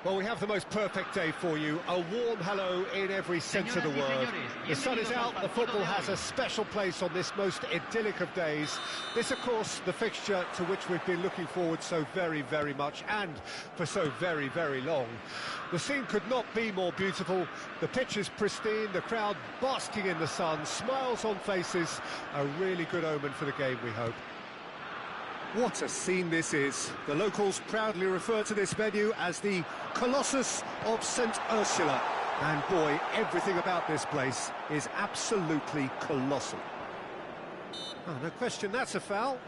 Well, we have the most perfect day for you. A warm hello in every sense of the word. The sun is out, the football has a special place on this most idyllic of days. This, of course, the fixture to which we've been looking forward so very, very much, and for so very, very long. The scene could not be more beautiful. The pitch is pristine, the crowd basking in the sun, smiles on faces. A really good omen for the game, we hope. What a scene this is. The locals proudly refer to this venue as the Colossus of St. Ursula. And boy, everything about this place is absolutely colossal. Oh, no question, that's a foul.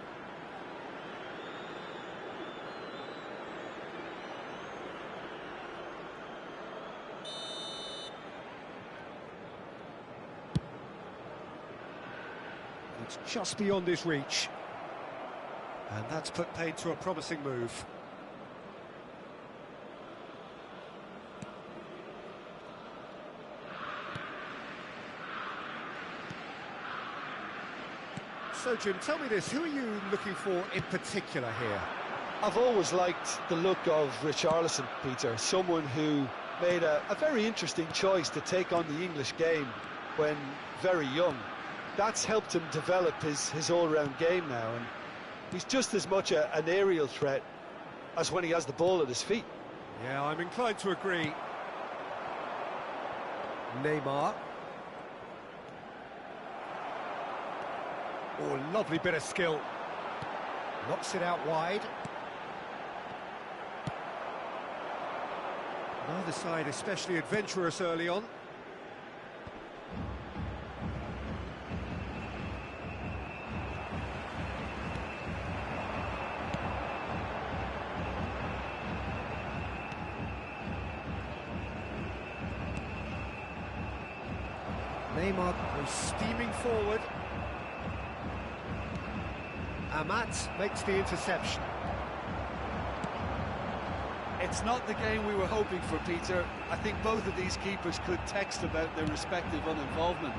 It's just beyond his reach. And that's put paid to a promising move. So, Jim, tell me this, who are you looking for in particular here? I've always liked the look of Richarlison, Peter, someone who made a very interesting choice to take on the English game when very young. That's helped him develop his all-round game now, and he's just as much an aerial threat as when he has the ball at his feet. Yeah, I'm inclined to agree. Neymar. Oh, lovely bit of skill. Knocks it out wide. Neither side especially adventurous early on. Neymar goes steaming forward. Amat makes the interception. It's not the game we were hoping for, Peter. I think both of these keepers could text about their respective uninvolvement.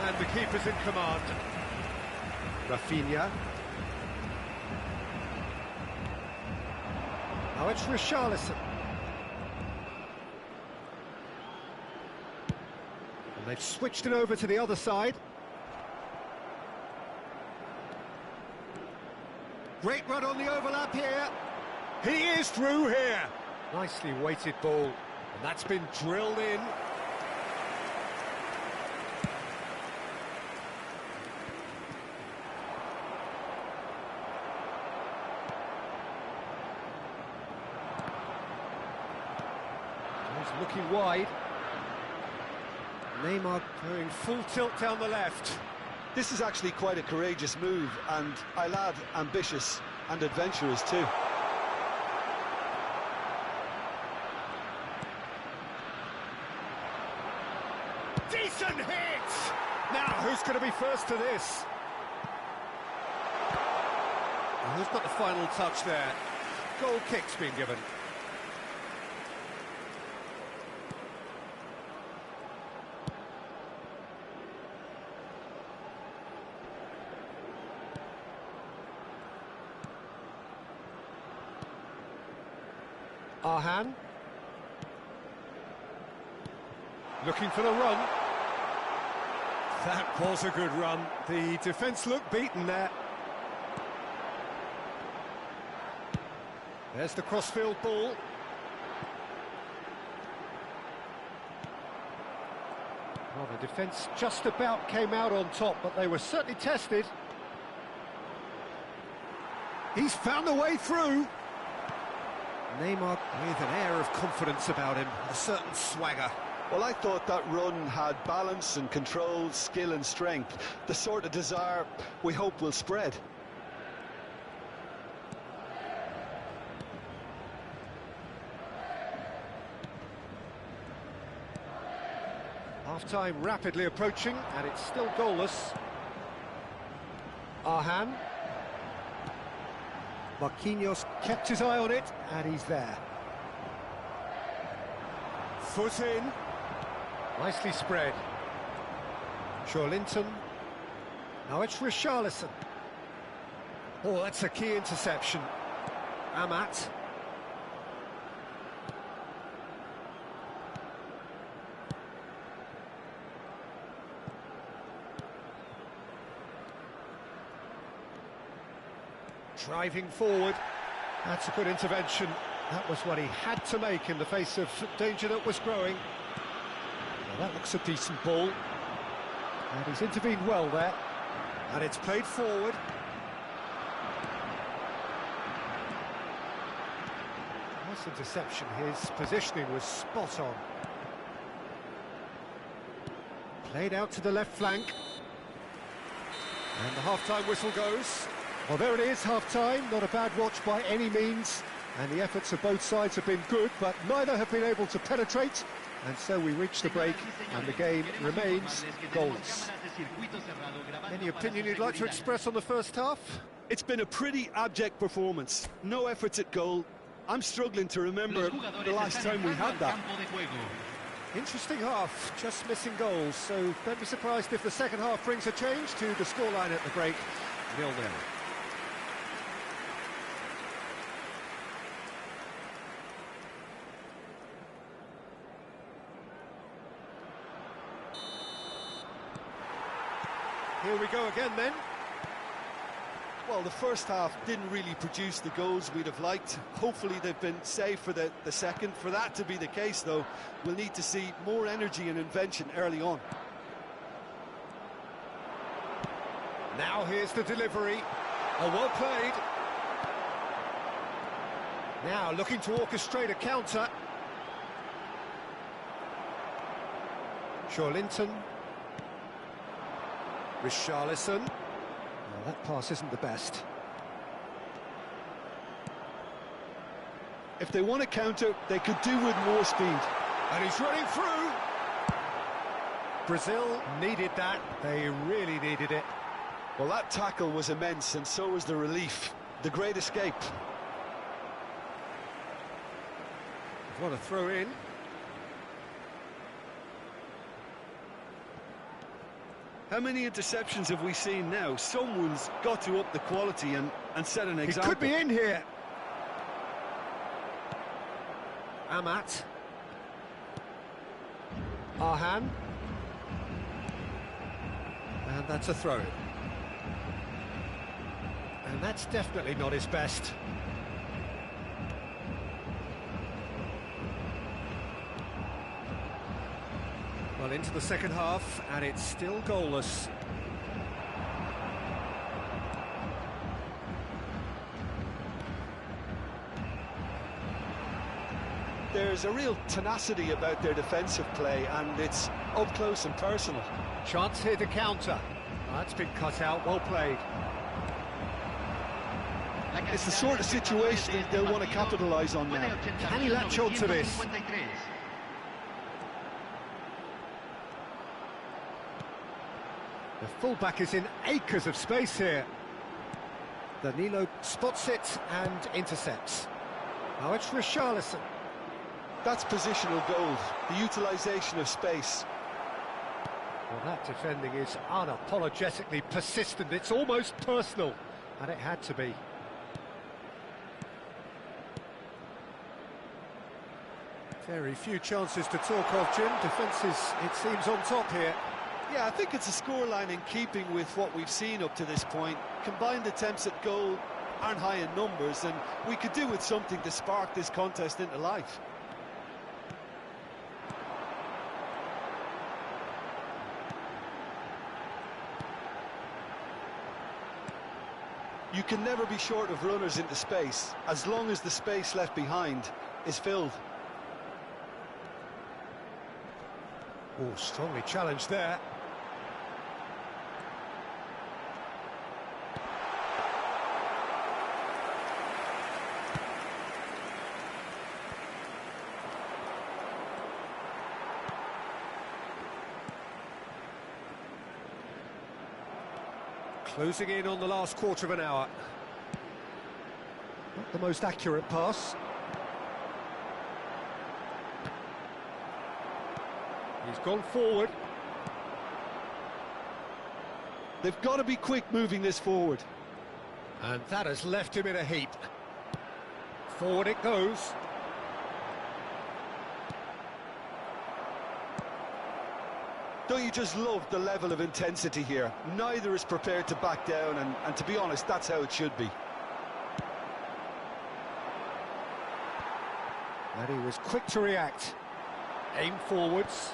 And the keeper's in command. Rafinha. Now it's Richarlison. And they've switched it over to the other side. Great run on the overlap here. He is through here. Nicely weighted ball. And that's been drilled in. He's looking wide. Neymar going full tilt down the left. This is actually quite a courageous move, and I'll add ambitious and adventurous too. Decent hit! Now, who's going to be first to this? Well, who's got the final touch there? Goal kick's been given. Arhan. Looking for the run. That was a good run. The defence looked beaten there. There's the crossfield ball. Well, the defence just about came out on top, but they were certainly tested. He's found a way through. Neymar with an air of confidence about him, a certain swagger. Well, I thought that run had balance and control, skill and strength, the sort of desire we hope will spread. Half-time rapidly approaching, and it's still goalless. Arhan. Marquinhos kept his eye on it, and he's there. Foot in. Nicely spread. Linton. Now it's Richarlison. Oh, that's a key interception. Amat. Driving forward. That's a good intervention. That was what he had to make in the face of danger that was growing. Well, that looks a decent ball. And he's intervened well there. And it's played forward. Nice interception. His positioning was spot on. Played out to the left flank. And the half-time whistle goes. Well, there it is, half-time. Not a bad watch by any means. And the efforts of both sides have been good, but neither have been able to penetrate. And so we reach the break, and the game remains goalless. Any opinion you'd like to express on the first half? It's been a pretty abject performance. No efforts at goal. I'm struggling to remember the last time we had that. Interesting half, just missing goals. So don't be surprised if the second half brings a change to the scoreline at the break. 0-0. Here we go again then. Well, the first half didn't really produce the goals we'd have liked. Hopefully they've been saved for the second. For that to be the case, though, we'll need to see more energy and invention early on. Now here's the delivery. Oh, well played. Now looking to orchestrate a counter. Linton. Richarlison. Well, that pass isn't the best. If they want to counter, they could do with more speed. And he's running through. Brazil needed that. They really needed it. Well, that tackle was immense, and so was the relief. The great escape. What a throw in. How many interceptions have we seen now? Someone's got to up the quality and set an example. He could be in here. Amat. Arhan. And that's a throw. And that's definitely not his best. Well, into the second half, and it's still goalless. There's a real tenacity about their defensive play, and it's up close and personal. Chance here to counter. That's been cut out, well played. It's the sort of situation they'll want to capitalise on now. Can he latch on to this? The fullback is in acres of space here. Danilo spots it and intercepts. Now it's Richarlison. That's positional gold, the utilisation of space. Well, that defending is unapologetically persistent. It's almost personal, and it had to be. Very few chances to talk of, Jim. Defence is, it seems, on top here. Yeah, I think it's a scoreline in keeping with what we've seen up to this point. Combined attempts at goal aren't high in numbers, and we could do with something to spark this contest into life. You can never be short of runners into space, as long as the space left behind is filled. Oh, strongly challenged there. Closing in on the last quarter of an hour. Not the most accurate pass. He's gone forward. They've got to be quick moving this forward. And that has left him in a heap. Forward it goes. Don't you just love the level of intensity here? Neither is prepared to back down, and to be honest, that's how it should be. And he was quick to react. Aim forwards.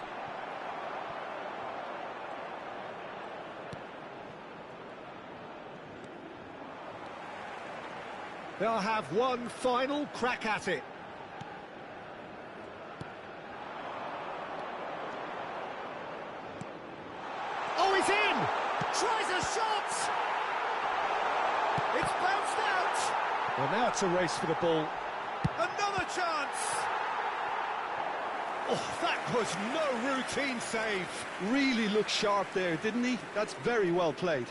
They'll have one final crack at it. Oh, he's in! Tries a shot! It's bounced out! Well, now it's a race for the ball. Another chance! Oh, that was no routine save. Really looked sharp there, didn't he? That's very well played.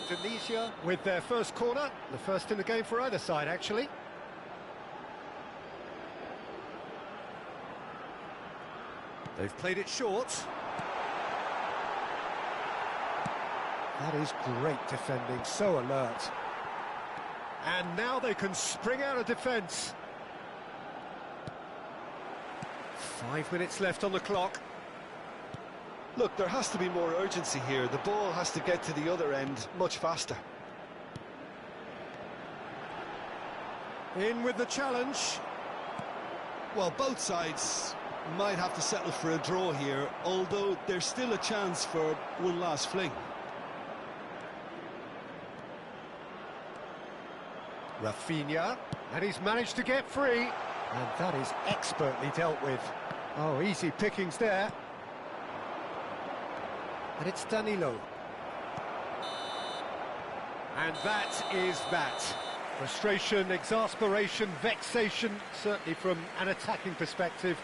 Indonesia with their first corner, the first in the game for either side, actually. They've played it short. That is great defending, so alert. And now they can spring out of defence. 5 minutes left on the clock. Look, there has to be more urgency here. The ball has to get to the other end much faster. In with the challenge. Well, both sides might have to settle for a draw here, although there's still a chance for one last fling. Rafinha, and he's managed to get free. And that is expertly dealt with. Oh, easy pickings there. And it's Danilo. And that is that. Frustration, exasperation, vexation, certainly from an attacking perspective.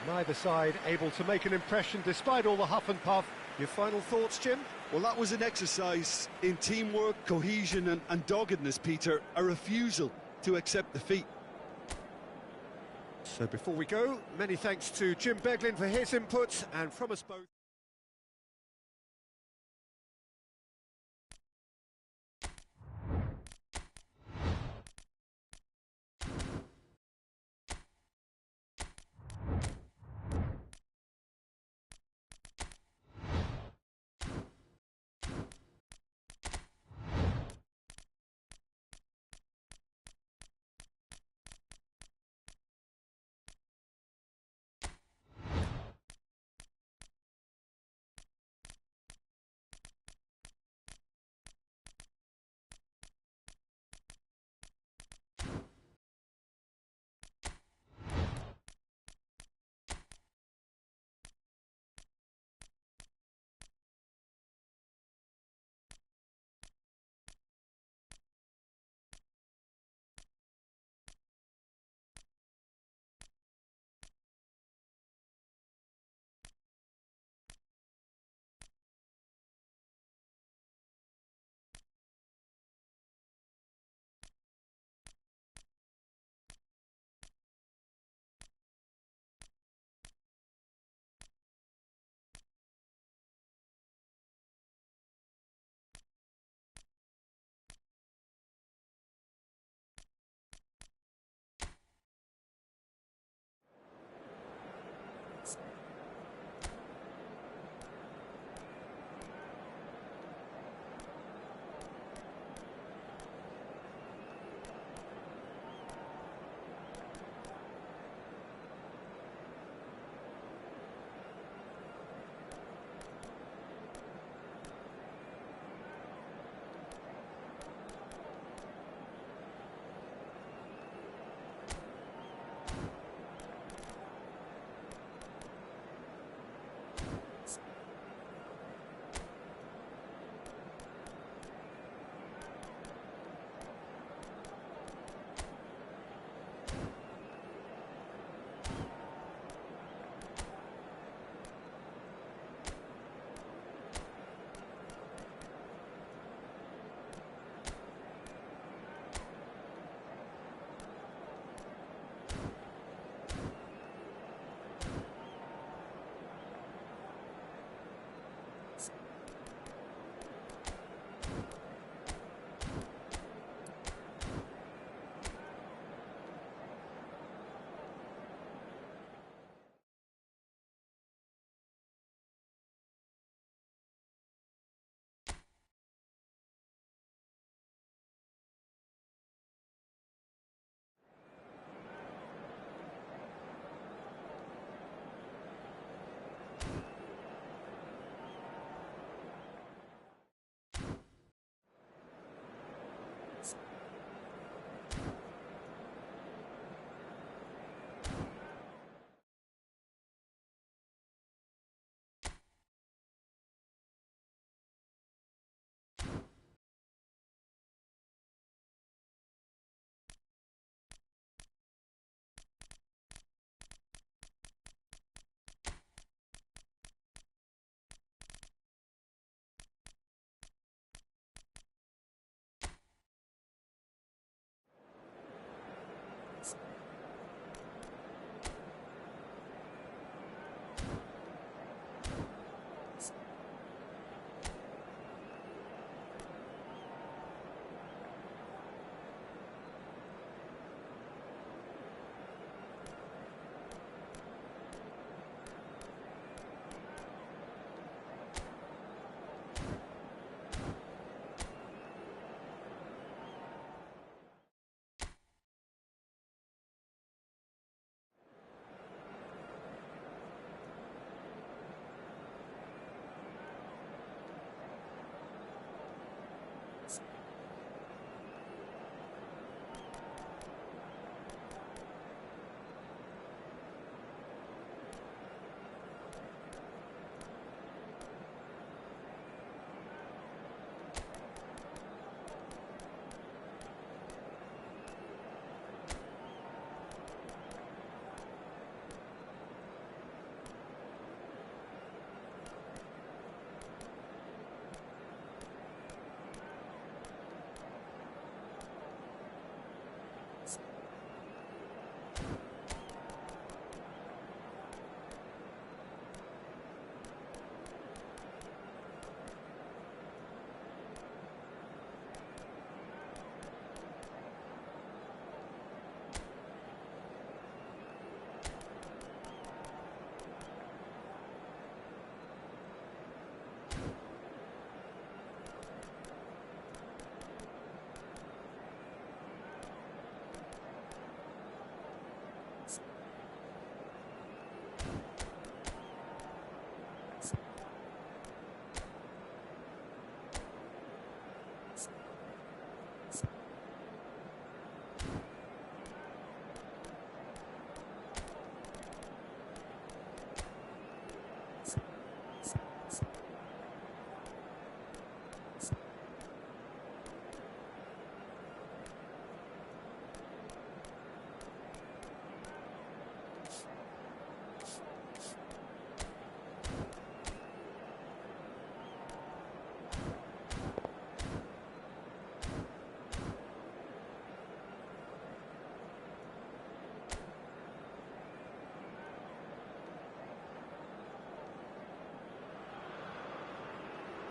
Neither side able to make an impression despite all the huff and puff. Your final thoughts, Jim? Well, that was an exercise in teamwork, cohesion and doggedness, Peter. A refusal to accept defeat. So before we go, many thanks to Jim Beglin for his input, and from us both.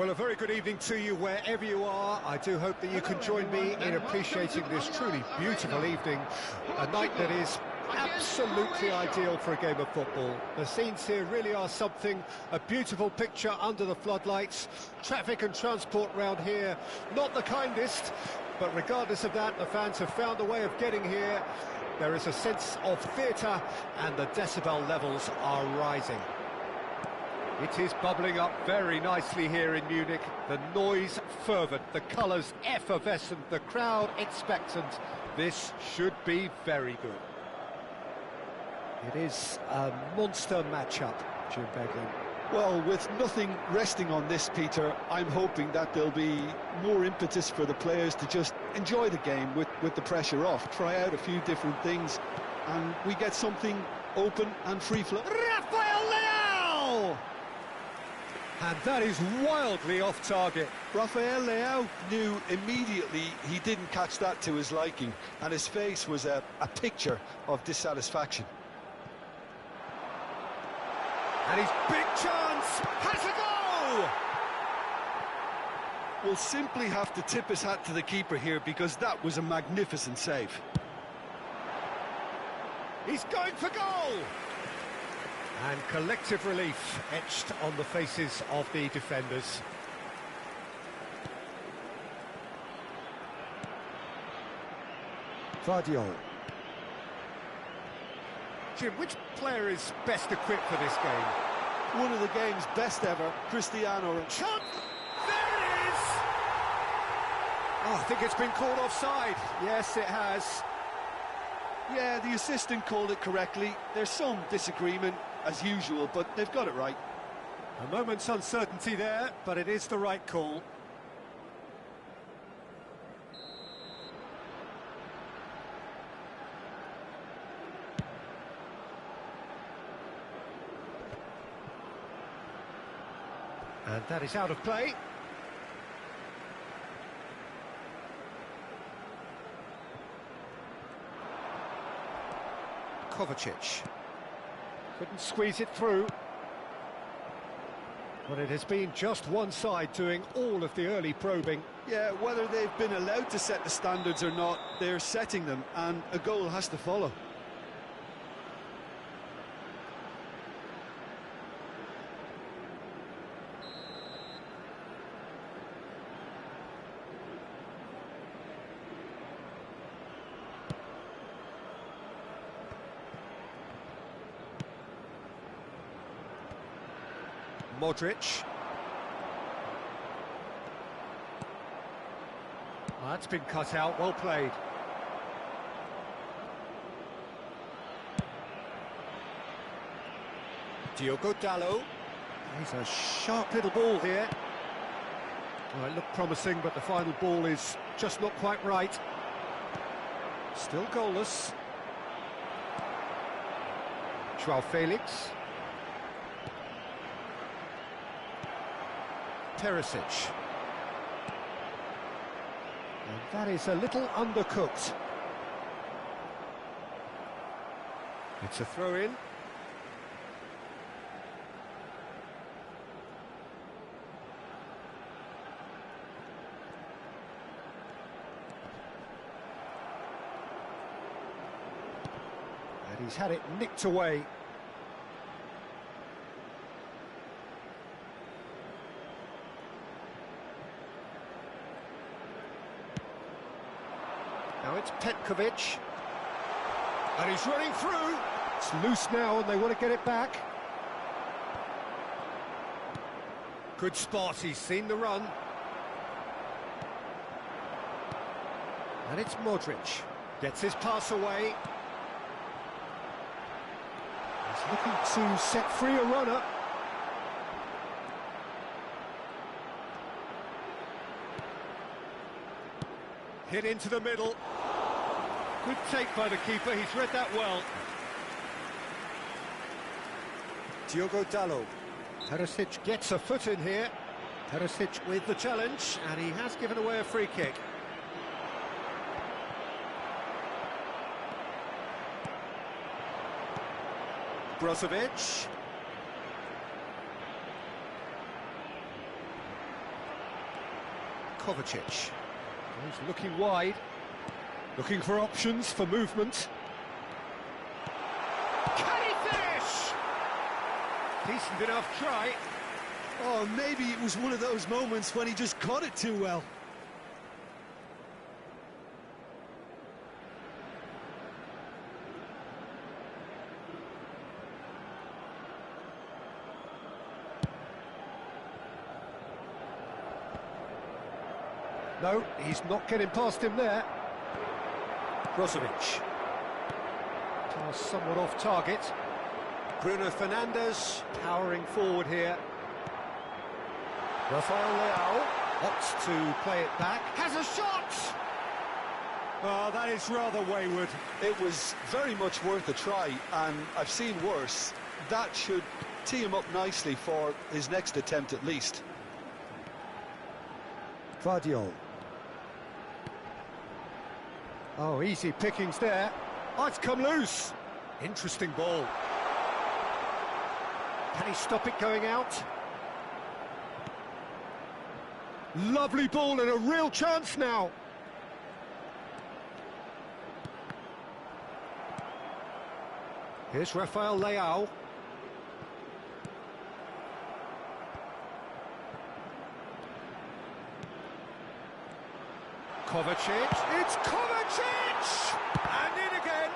Well, a very good evening to you wherever you are. I do hope that you can join me in appreciating this truly beautiful evening, a night that is absolutely ideal for a game of football. The scenes here really are something, a beautiful picture under the floodlights. Traffic and transport round here, not the kindest, but regardless of that, the fans have found a way of getting here. There is a sense of theatre and the decibel levels are rising. It is bubbling up very nicely here in Munich. The noise fervent, the colours effervescent, the crowd expectant. This should be very good. It is a monster matchup, Jim Beglin. Well, with nothing resting on this, Peter, I'm hoping that there'll be more impetus for the players to just enjoy the game with the pressure off, try out a few different things, and we get something open and free-flow. Rafael Leao! And that is wildly off target. Rafael Leao knew immediately he didn't catch that to his liking, and his face was a picture of dissatisfaction. And his big chance has a go! Will simply have to tip his hat to the keeper here because that was a magnificent save. He's going for goal! And collective relief etched on the faces of the defenders. Vardiol. Jim, which player is best equipped for this game? One of the game's best ever, Cristiano. Shot! There it is! Oh, I think it's been called offside. Yes, it has. Yeah, the assistant called it correctly. There's some disagreement, as usual, but they've got it right. A moment's uncertainty there, but it is the right call. And that is out of play. Kovacic. Couldn't squeeze it through. But it has been just one side doing all of the early probing. Yeah, whether they've been allowed to set the standards or not, they're setting them, and a goal has to follow. Modric. Well, that's been cut out, well played. Diogo Dalot. He's a sharp little ball here. Well, it looked promising, but the final ball is just not quite right. Still goalless. Joao Felix. Perisic. And that is a little undercooked. It's a throw-in. And he's had it nicked away. Now it's Petkovic, and he's running through. It's loose now, and they want to get it back. Good spot, he's seen the run. And it's Modric, gets his pass away. He's looking to set free a runner. Hit into the middle. Good take by the keeper, he's read that well. Diogo Dalot. Perisic gets a foot in here. Perisic with the challenge, and he has given away a free kick. Brozovic. Kovacic. He's looking wide, looking for options for movement. Can he finish? Decent enough try. Oh, maybe it was one of those moments when he just caught it too well. No, he's not getting past him there. Brozovic. Pass somewhat off target. Bruno Fernandes powering forward here. Rafael Leao opts to play it back. Has a shot! Oh, that is rather wayward. It was very much worth a try, and I've seen worse. That should tee him up nicely for his next attempt at least. Vardiol. Oh, easy pickings there. Oh, it's come loose. Interesting ball. Can he stop it going out? Lovely ball and a real chance now. Here's Rafael Leao. Kovacic, it's Kovacic! And in again!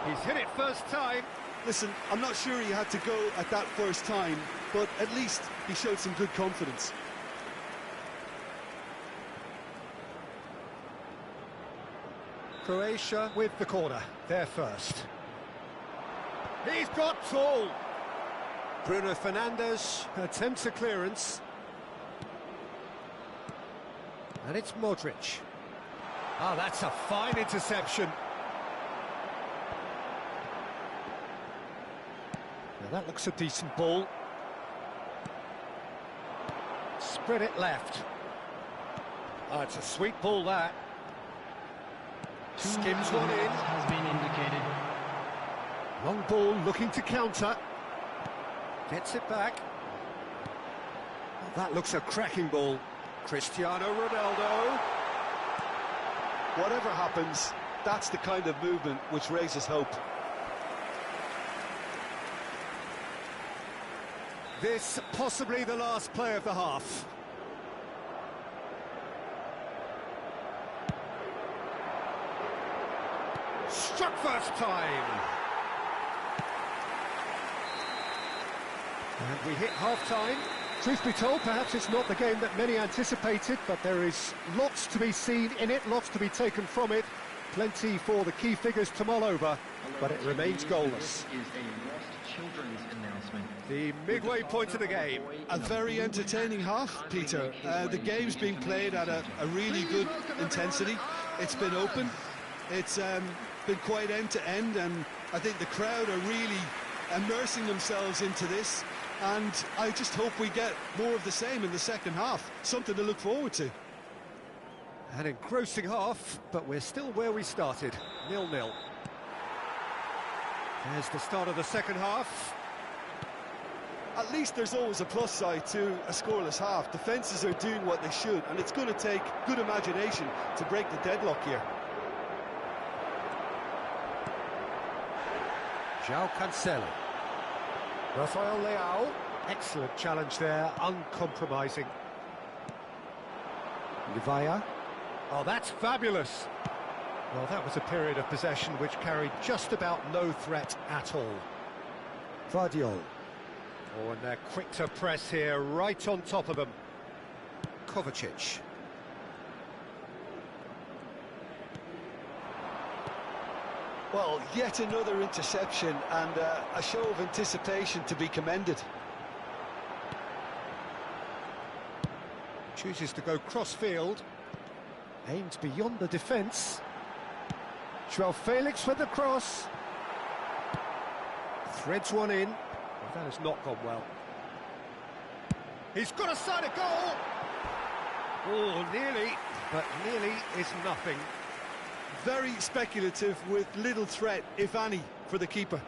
He's hit it first time. Listen, I'm not sure he had to go at that first time, but at least he showed some good confidence. Croatia with the corner, they're first. He's got tall! Bruno Fernandes attempts a clearance. And it's Modric. Oh, that's a fine interception. Now that looks a decent ball. Spread it left. Oh, it's a sweet ball, that. Skims one in. Has been indicated. Long ball looking to counter. Gets it back. Oh, that looks a cracking ball. Cristiano Ronaldo. Whatever happens, that's the kind of movement which raises hope. This possibly the last play of the half. Struck first time. And we hit half-time. Truth be told, perhaps it's not the game that many anticipated, but there is lots to be seen in it, lots to be taken from it. Plenty for the key figures to mull over, but it remains goalless. The midway point of the game. A very entertaining half, Peter. The game's being played at a really good intensity. It's been open. It's been quite end-to-end, and I think the crowd are really immersing themselves into this. And I just hope we get more of the same in the second half. Something to look forward to. An engrossing half, but we're still where we started, 0-0. There's the start of the second half. At least there's always a plus side to a scoreless half. Defences are doing what they should, and it's going to take good imagination to break the deadlock here. João Cancelo. Rafael Leao. Excellent challenge there, uncompromising. Livaya. Oh, that's fabulous. Well, that was a period of possession which carried just about no threat at all. Vardiol. Oh, and they're quick to press here, right on top of them. Kovacic. Well, yet another interception and a show of anticipation to be commended. Chooses to go cross-field. Aims beyond the defence. João Felix with the cross. Threads one in. Well, that has not gone well. He's got a side of goal! Oh, nearly, but nearly is nothing. Very speculative with little threat, if any, for the keeper.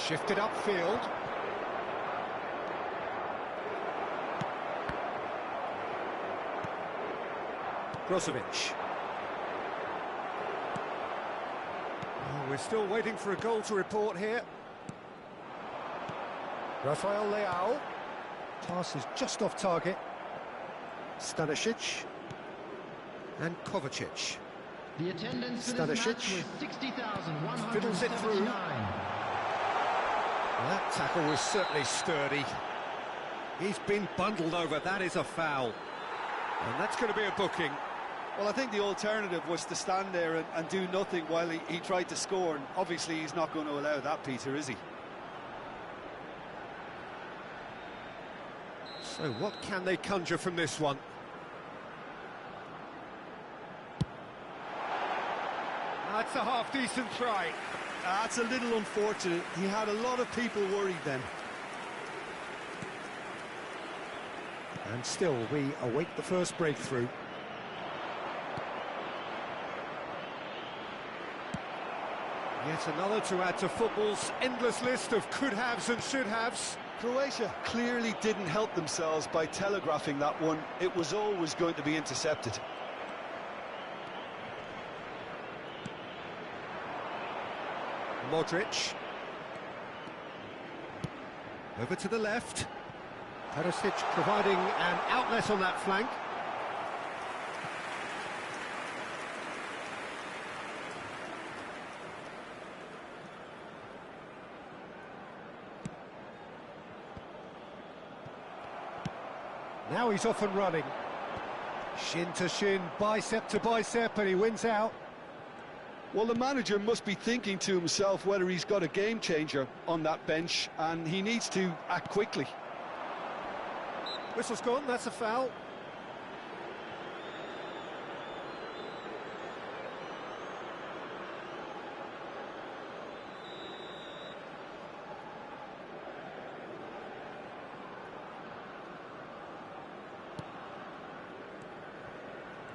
Shifted upfield. Brozovic. Oh, we're still waiting for a goal to report here. Rafael Leao. Pass is just off target. Stanisic. And Kovacic. The attendance for this match was 60,169. Fiddles it through. That tackle was certainly sturdy. He's been bundled over. That is a foul. And that's going to be a booking. Well, I think the alternative was to stand there and do nothing while he tried to score. And obviously, he's not going to allow that, Peter, is he? So what can they conjure from this one? That's a half-decent try. That's a little unfortunate. He had a lot of people worried then. And still, we await the first breakthrough. Yet another to add to football's endless list of could-haves and should-haves. Croatia clearly didn't help themselves by telegraphing that one. It was always going to be intercepted. Modric. Over to the left. Perisic providing an outlet on that flank. Now he's off and running. Shin to shin, bicep to bicep, and he wins out. Well, the manager must be thinking to himself whether he's got a game changer on that bench, and he needs to act quickly. Whistle's gone, that's a foul.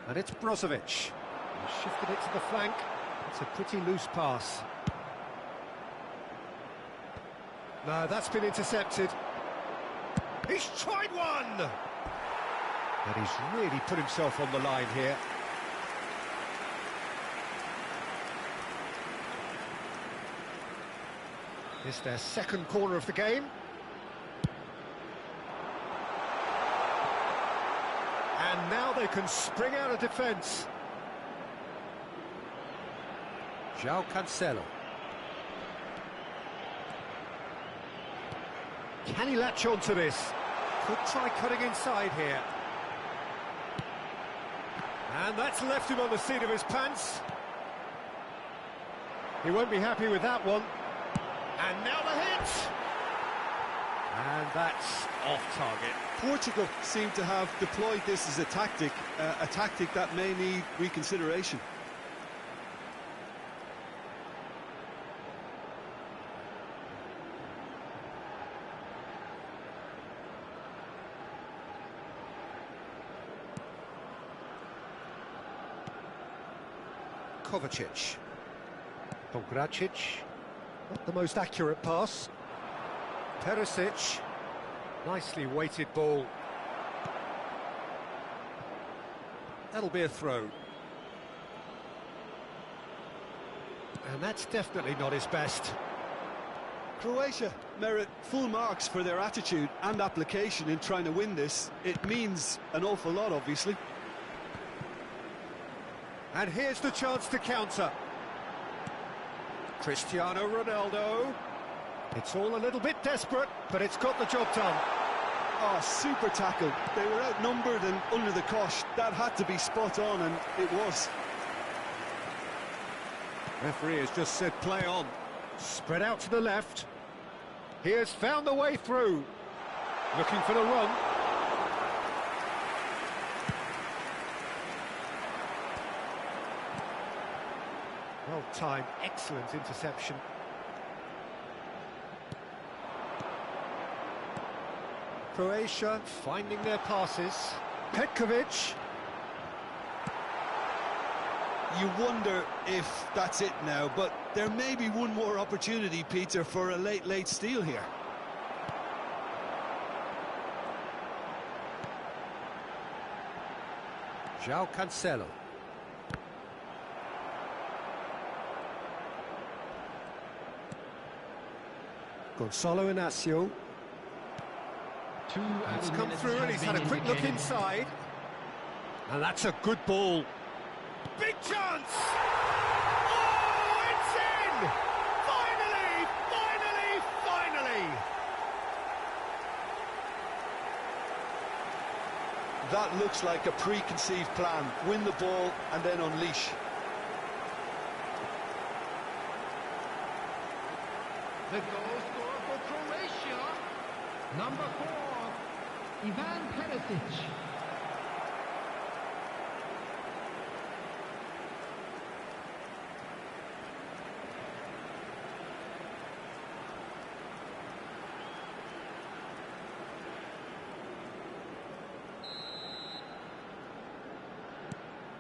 And it's Brozovic. He's shifted it to the flank. It's a pretty loose pass. No, that's been intercepted. He's tried one! And he's really put himself on the line here. It's their second corner of the game. And now they can spring out of defence. João Cancelo. Can he latch on to this? Could try cutting inside here. And that's left him on the seat of his pants. He won't be happy with that one. And now the hit! And that's off target. Portugal seem to have deployed this as a tactic that may need reconsideration. Kovacic. Pongracic. Not the most accurate pass. Perisic. Nicely weighted ball. That'll be a throw. And that's definitely not his best. Croatia merit full marks for their attitude and application in trying to win this. It means an awful lot, obviously. And here's the chance to counter. Cristiano Ronaldo. It's all a little bit desperate, but it's got the job done. Oh, super tackle. They were outnumbered and under the cosh. That had to be spot on, and it was. Referee has just said play on. Spread out to the left. He has found the way through. Looking for the run. Well timed, excellent interception. Croatia finding their passes. Petkovic. You wonder if that's it now, but there may be one more opportunity, Peter, for a late steal here. João Cancelo. Gonzalo Inacio. It's come through and he's had a quick look inside. And that's a good ball. Big chance! Oh, it's in! Finally, finally, finally! That looks like a preconceived plan. Win the ball and then unleash. The goal scorer for Croatia, number 4, Ivan Perisic.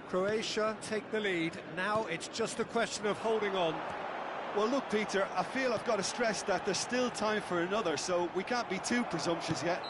Croatia take the lead. Now it's just a question of holding on. Well, look, Peter, I feel I've got to stress that there's still time for another, so we can't be too presumptuous yet.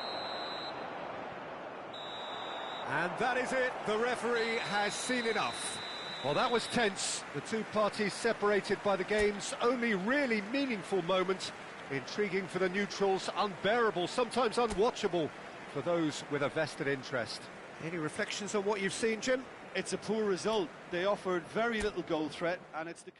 And that is it. The referee has seen enough. Well, that was tense. The two parties separated by the game's only really meaningful moment. Intriguing for the neutrals, unbearable, sometimes unwatchable for those with a vested interest. Any reflections on what you've seen, Jim? It's a poor result. They offered very little goal threat, and it's the...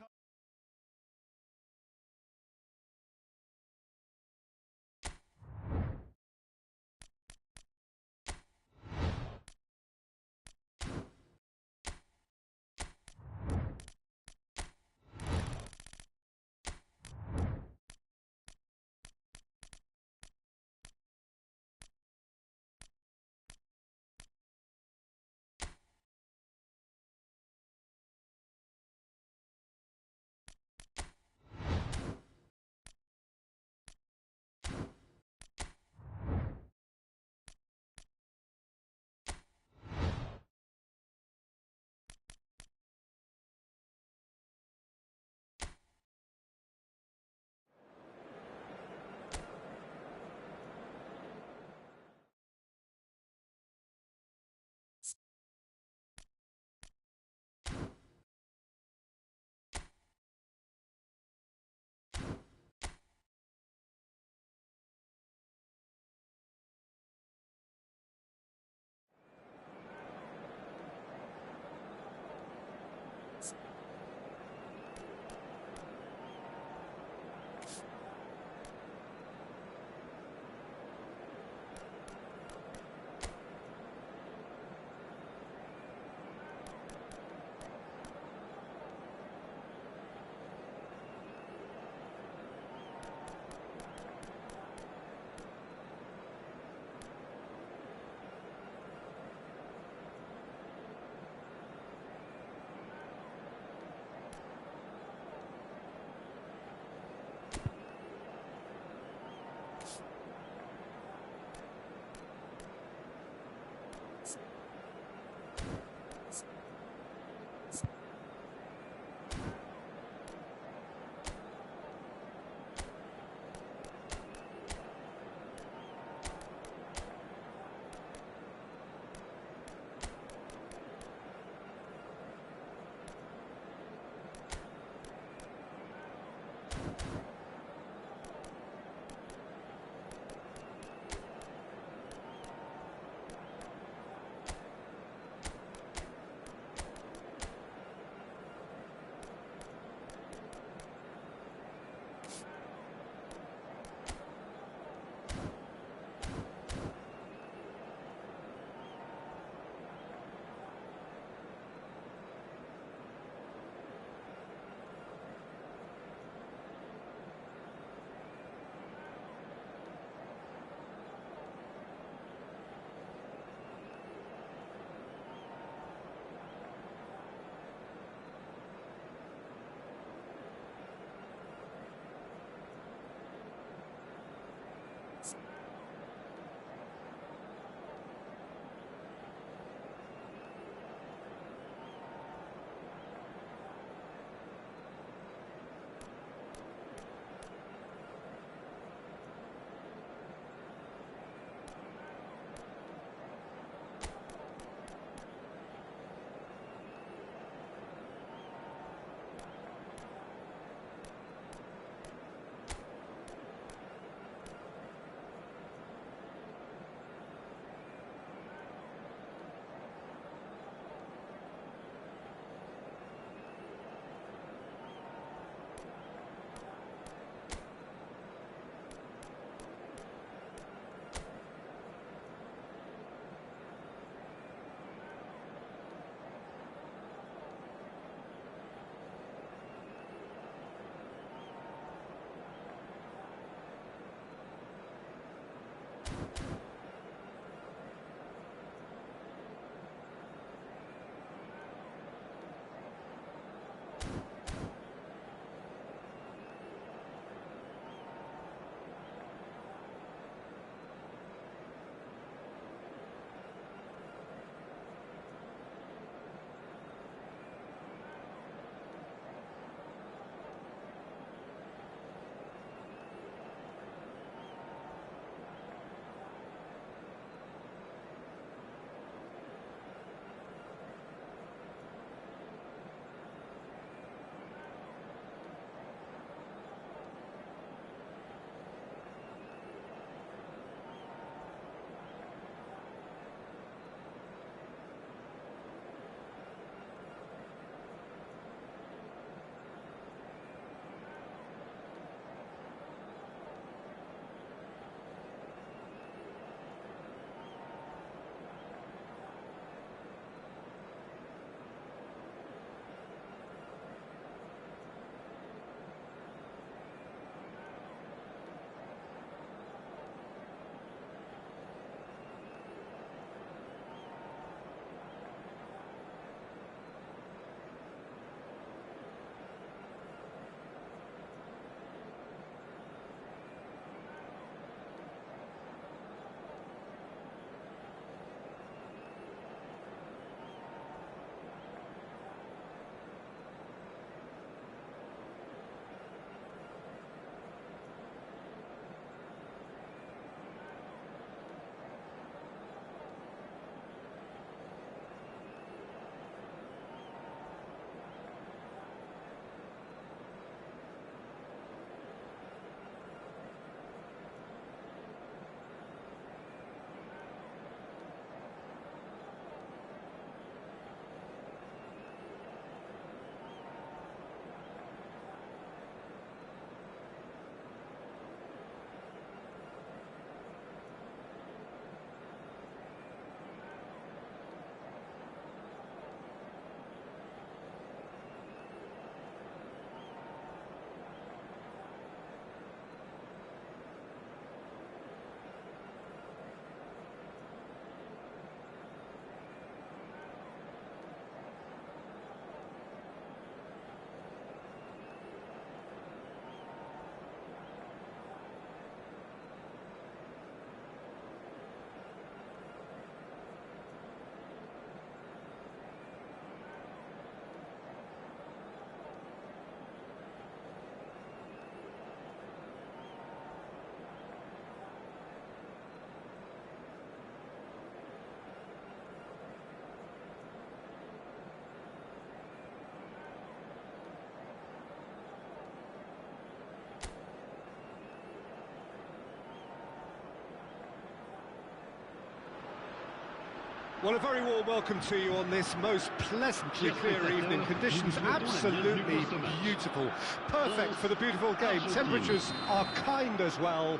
Well, a very warm welcome to you on this most pleasantly clear evening. Conditions absolutely beautiful. Perfect for the beautiful game. Temperatures are kind as well.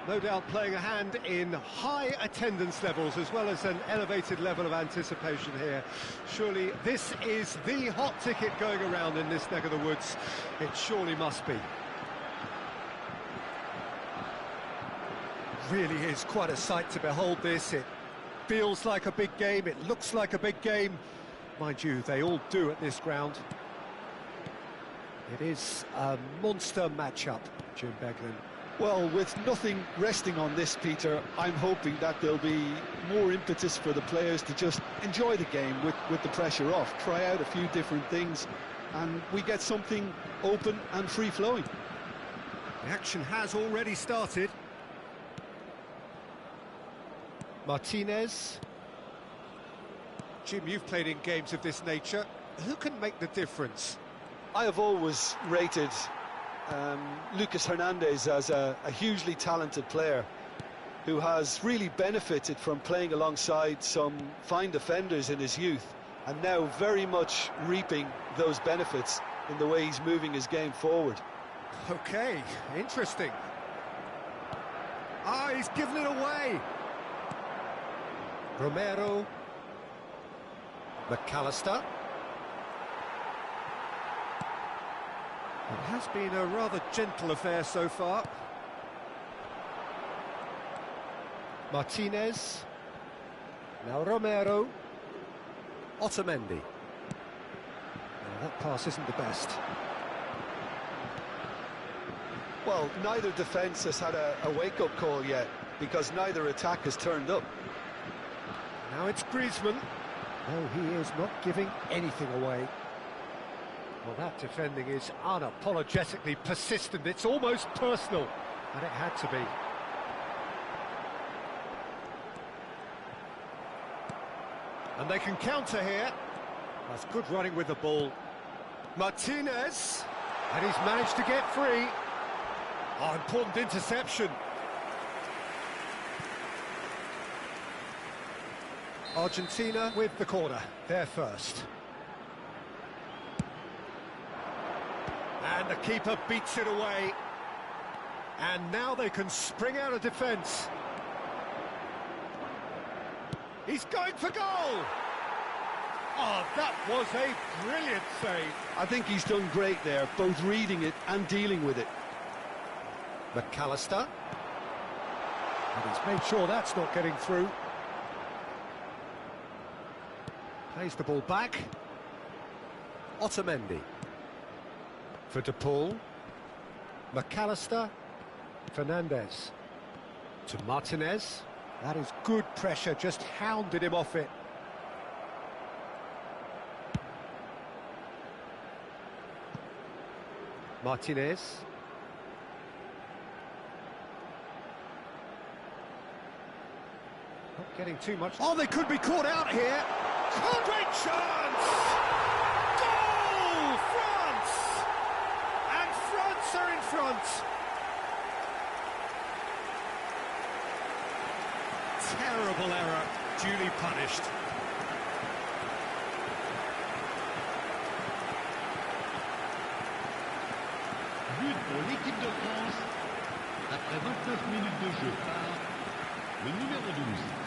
No doubt playing a hand in high attendance levels as well as an elevated level of anticipation here. Surely this is the hot ticket going around in this neck of the woods. It surely must be. Really is quite a sight to behold this. It feels like a big game, it looks like a big game. Mind you, they all do at this ground. It is a monster matchup, Jim Beglin. Well, with nothing resting on this, Peter, I'm hoping that there'll be more impetus for the players to just enjoy the game with the pressure off, try out a few different things, and we get something open and free-flowing. The action has already started. Martinez. Jim, you've played in games of this nature. Who can make the difference? I have always rated Lucas Hernandez as a hugely talented player who has really benefited from playing alongside some fine defenders in his youth and now very much reaping those benefits in the way he's moving his game forward. Okay, interesting. Ah, he's given it away. Romero. McAllister. It has been a rather gentle affair so far. Martinez. Now Romero. Otamendi. No, that pass isn't the best. Well, neither defence has had a wake-up call yet because neither attack has turned up. Now it's Griezmann. No, he is not giving anything away. Well, that defending is unapologetically persistent. It's almost personal, and it had to be. And they can counter here. That's good running with the ball. Martinez, and he's managed to get free. Oh, important interception. Argentina with the corner, they're first. And the keeper beats it away. And now they can spring out of defence. He's going for goal! Oh, that was a brilliant save. I think he's done great there, both reading it and dealing with it. McAllister. And he's made sure that's not getting through. Plays the ball back. Otamendi. For De Paul. McAllister. Fernandez. To Martinez. That is good pressure, just hounded him off it. Martinez. Not getting too much. Oh, they could be caught out here. Great chance! Goal! France! And France are in front. Terrible error, duly punished. But pour l'équipe de France, après 29 minutes de jeu par le numéro 12.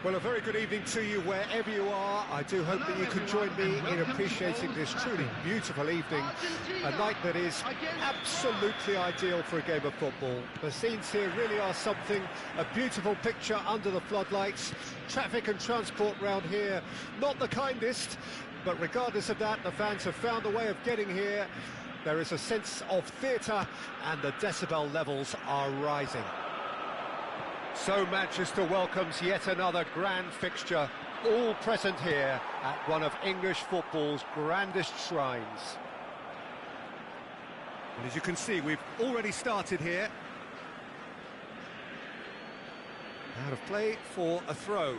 Well, a very good evening to you wherever you are. I do hope that you can join me in appreciating this truly beautiful evening, a night that is absolutely ideal for a game of football. The scenes here really are something, a beautiful picture under the floodlights. Traffic and transport round here, not the kindest, but regardless of that, the fans have found a way of getting here. There is a sense of theatre and the decibel levels are rising. So Manchester welcomes yet another grand fixture, all present here at one of English football's grandest shrines. And as you can see, we've already started here. Out of play for a throw.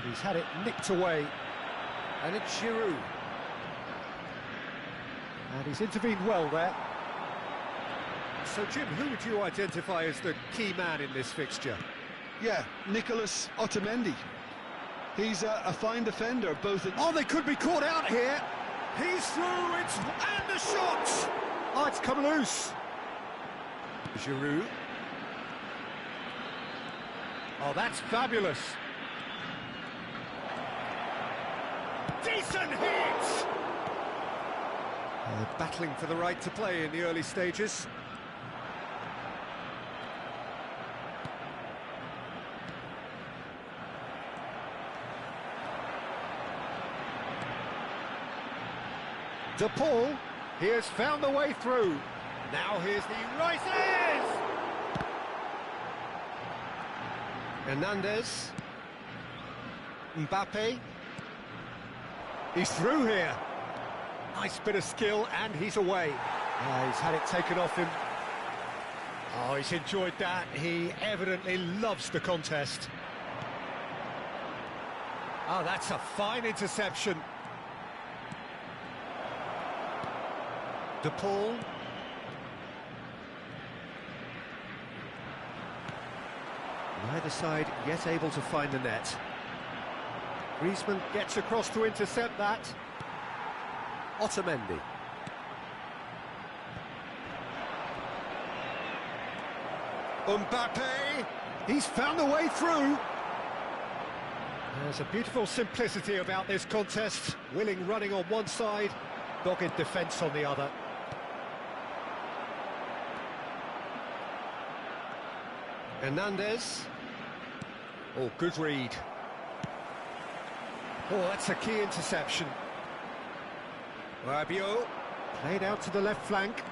He's had it nicked away, and it's Giroud. And he's intervened well there. So, Jim, who would you identify as the key man in this fixture? Yeah, Nicolas Otamendi. He's a fine defender, both in... Oh, they could be caught out here. He's through, and the shot! Oh, it's come loose. Giroud. Oh, that's fabulous. Decent hit! Battling for the right to play in the early stages. De Paul, he has found the way through. Now here's the rises! Hernandez. Mbappe. He's through here. Nice bit of skill, and he's away. He's had it taken off him. Oh, he's enjoyed that. He evidently loves the contest. Oh, that's a fine interception. De Paul. Neither side yet able to find the net. Griezmann gets across to intercept that. Otamendi. Mbappe, he's found a way through. There's a beautiful simplicity about this contest. Willing running on one side, dogged defence on the other. Hernandez. Oh, good read. Oh, that's a key interception. Rabiot, played out to the left flank.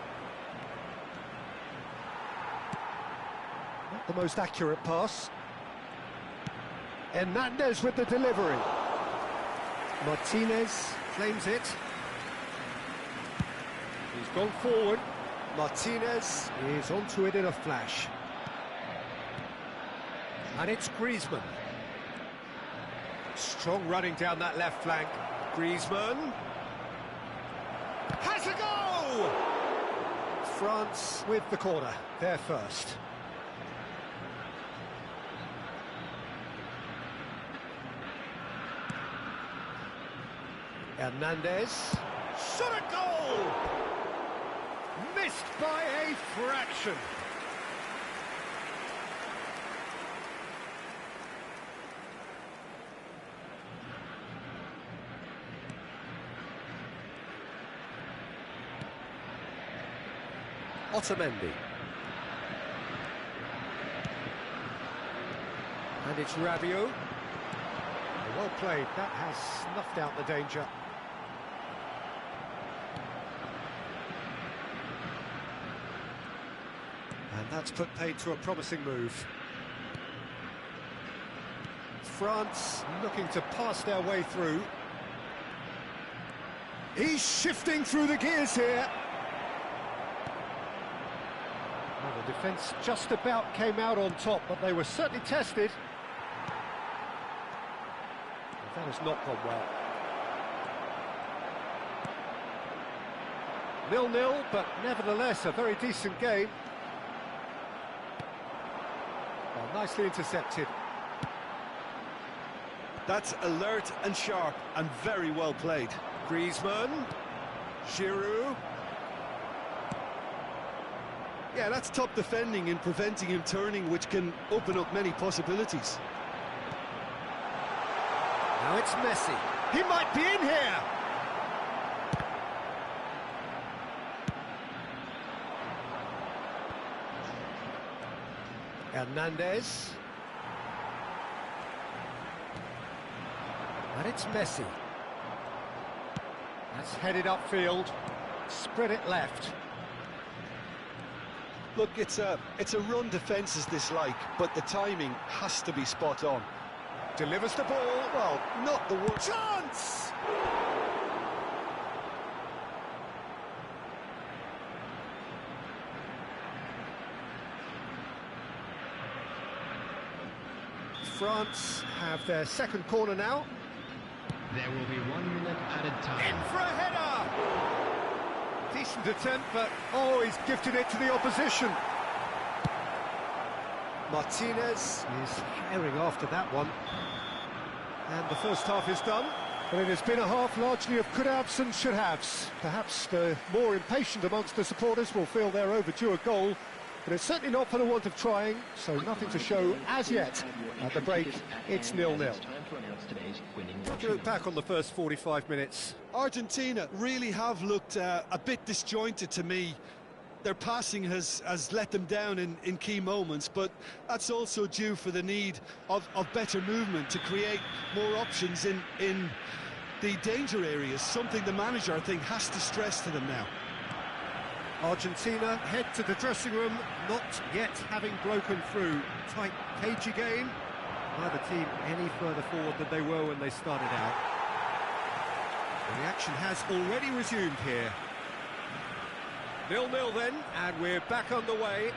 Not the most accurate pass. Hernandez with the delivery. Martinez claims it. He's gone forward. Martinez is onto it in a flash. And it's Griezmann. Strong running down that left flank. Griezmann has a go! France with the corner, they're first. Hernandez, shot a goal! Missed by a fraction. Otamendi. And it's Rabiot. Well played, that has snuffed out the danger. And that's put paid to a promising move. France looking to pass their way through. He's shifting through the gears here. Well, the defence just about came out on top, but they were certainly tested. That has not gone well. 0-0, but nevertheless a very decent game. Well, nicely intercepted. That's alert and sharp and very well played. Griezmann, Giroud. Yeah, that's top defending and preventing him turning, which can open up many possibilities. Now it's Messi. He might be in here. Hernandez. And it's Messi. That's headed upfield. Spread it left. Look, it's a run defence is dislike, but the timing has to be spot on. Delivers the ball. Well, not the one. Chance! France have their second corner now. There will be 1 minute added time. In for a header! Decent attempt, but oh, he's gifted it to the opposition. Martinez is herring after that one. And the first half is done. But it has been a half largely of could-haves and should-haves. Perhaps the more impatient amongst the supporters will feel they're overdue a goal. But it's certainly not for the want of trying, so nothing to show as yet. At the break, it's 0-0. What do you look back on the first 45 minutes? Argentina really have looked a bit disjointed to me. Their passing has let them down in key moments, but that's also due for the need of better movement to create more options in the danger areas, something the manager, I think, has to stress to them now. Argentina head to the dressing room, not yet having broken through. Tight, cagey game. Neither team any further forward than they were when they started out. And the action has already resumed here. 0-0 then, and we're back underway.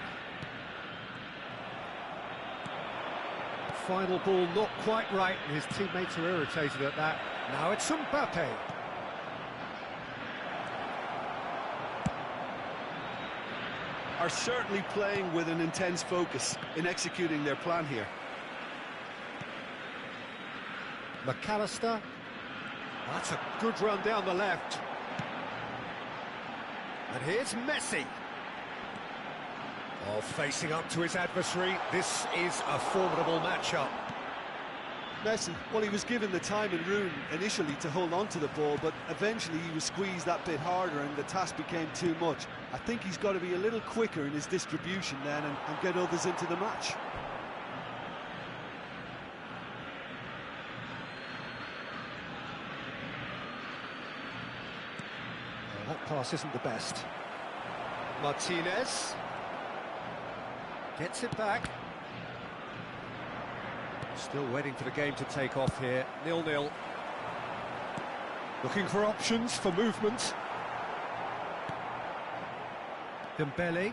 Final ball not quite right, and his teammates are irritated at that. Now it's Mbappe. Are certainly playing with an intense focus in executing their plan here. McAllister. That's a good run down the left. And here's Messi. Oh, facing up to his adversary. This is a formidable matchup. Messi, well, he was given the time and room initially to hold on to the ball, but eventually he was squeezed that bit harder and the task became too much. I think he's got to be a little quicker in his distribution then and get others into the match. Well, that pass isn't the best. Martinez gets it back. Still waiting for the game to take off here. 0-0. Looking for options for movement. Dembele.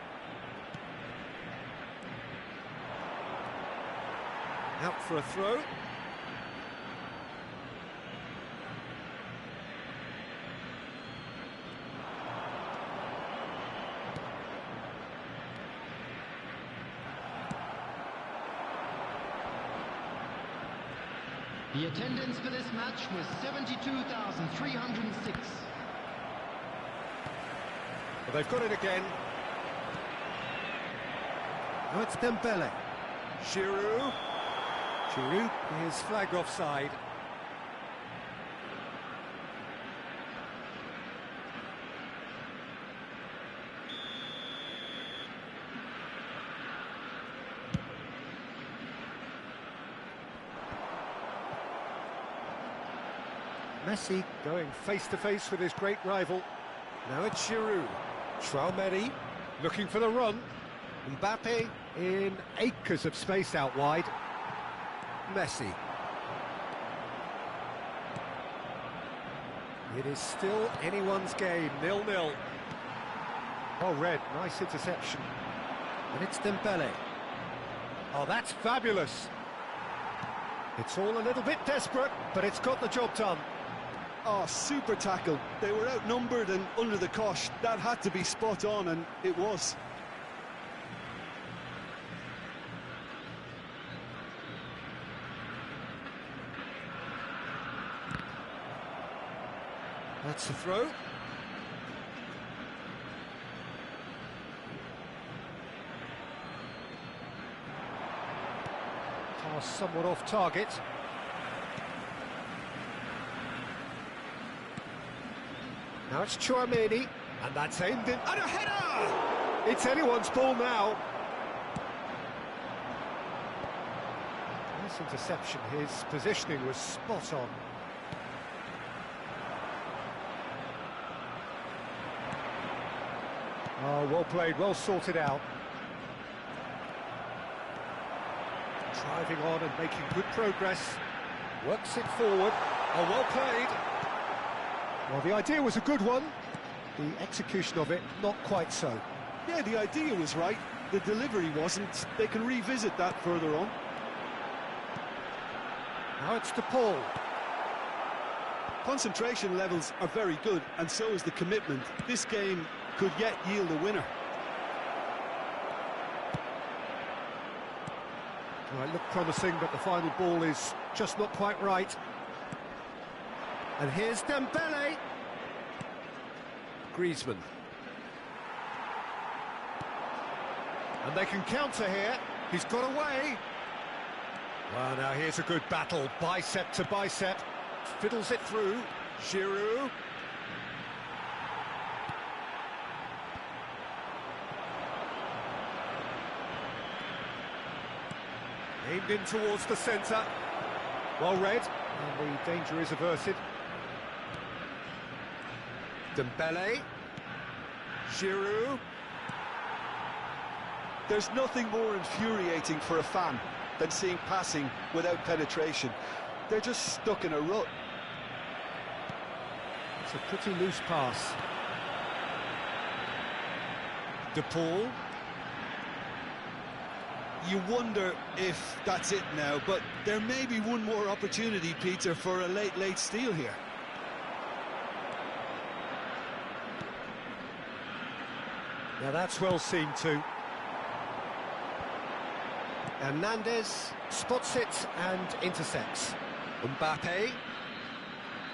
Out for a throw. The attendance for this match was 72,306. Well, they've got it again. Now it's Dembele. Giroud. Giroud is flagged offside. Messi going face-to-face with his great rival. Now it's Giroud. Traoré looking for the run. Mbappe in acres of space out wide. Messi. It is still anyone's game, 0-0. Oh, Red, nice interception. And it's Dembele. Oh, that's fabulous. It's all a little bit desperate, but it's got the job done. Oh, super tackle. They were outnumbered and under the cosh. That had to be spot on, and it was. That's the throw. Pass somewhat off target. Now it's Chouameni, and that's aimed in, and a header! It's anyone's ball now. Nice interception, his positioning was spot on. Oh, well played, well sorted out. Driving on and making good progress. Works it forward. Oh, well played. Well, the idea was a good one. The execution of it, not quite so. Yeah, the idea was right. The delivery wasn't. They can revisit that further on. Now it's to Paul. Concentration levels are very good, and so is the commitment. This game could yet yield a winner. Well, it looked promising, but the final ball is just not quite right. And here's Dembele. Griezmann. And they can counter here. He's got away. Well, now here's a good battle, bicep to bicep. Fiddles it through. Giroud. Aimed in towards the centre. Well read, and the danger is averted. Dembele. Giroud. There's nothing more infuriating for a fan than seeing passing without penetration. They're just stuck in a rut. It's a pretty loose pass. De Paul. You wonder if that's it now, but there may be one more opportunity, Peter, for a late steal here. Now that's well seen too. Hernandez spots it and intercepts. Mbappe.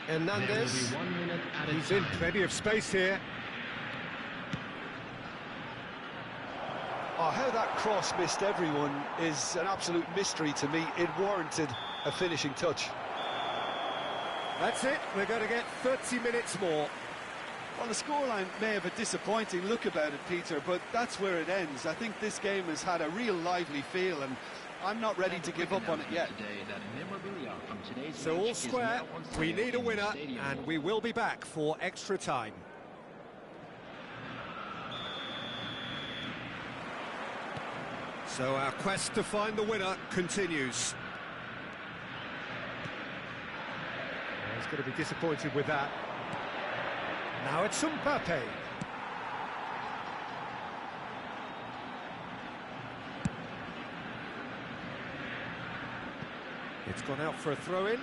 Hernandez. He's in plenty of space here. Oh, how that cross missed everyone is an absolute mystery to me. It warranted a finishing touch. That's it, we're going to get 30 minutes more. Well, the scoreline may have a disappointing look about it, Peter, but that's where it ends. I think this game has had a real lively feel, and I'm not ready to give up on it yet. So all square, we need a winner, and we will be back for extra time. So our quest to find the winner continues. He's going to be disappointed with that. Now it's Mbappe. It's gone out for a throw-in.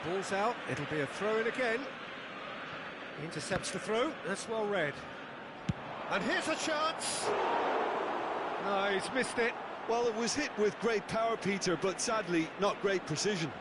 Ball's out, it'll be a throw-in again. Intercepts the throw, that's well read. And here's a chance! No, he's missed it. Well, it was hit with great power, Peter, but sadly, not great precision.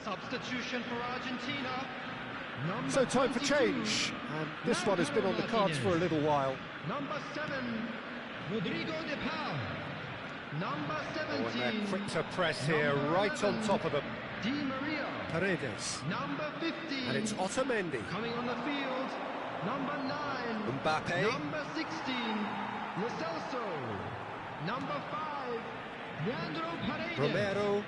Substitution for Argentina. So time for change, and this one has been on the cards for a little while. Number 7, Rodrigo de Paul. Number Oh, and 17. they're quick to press here, right on top of them. Di Maria. Paredes. Number 15. And it's Otamendi. Coming on the field. Number 9. Mbappe. Number 16. Lo Celso. Number 5. Leandro Paredes. Romero.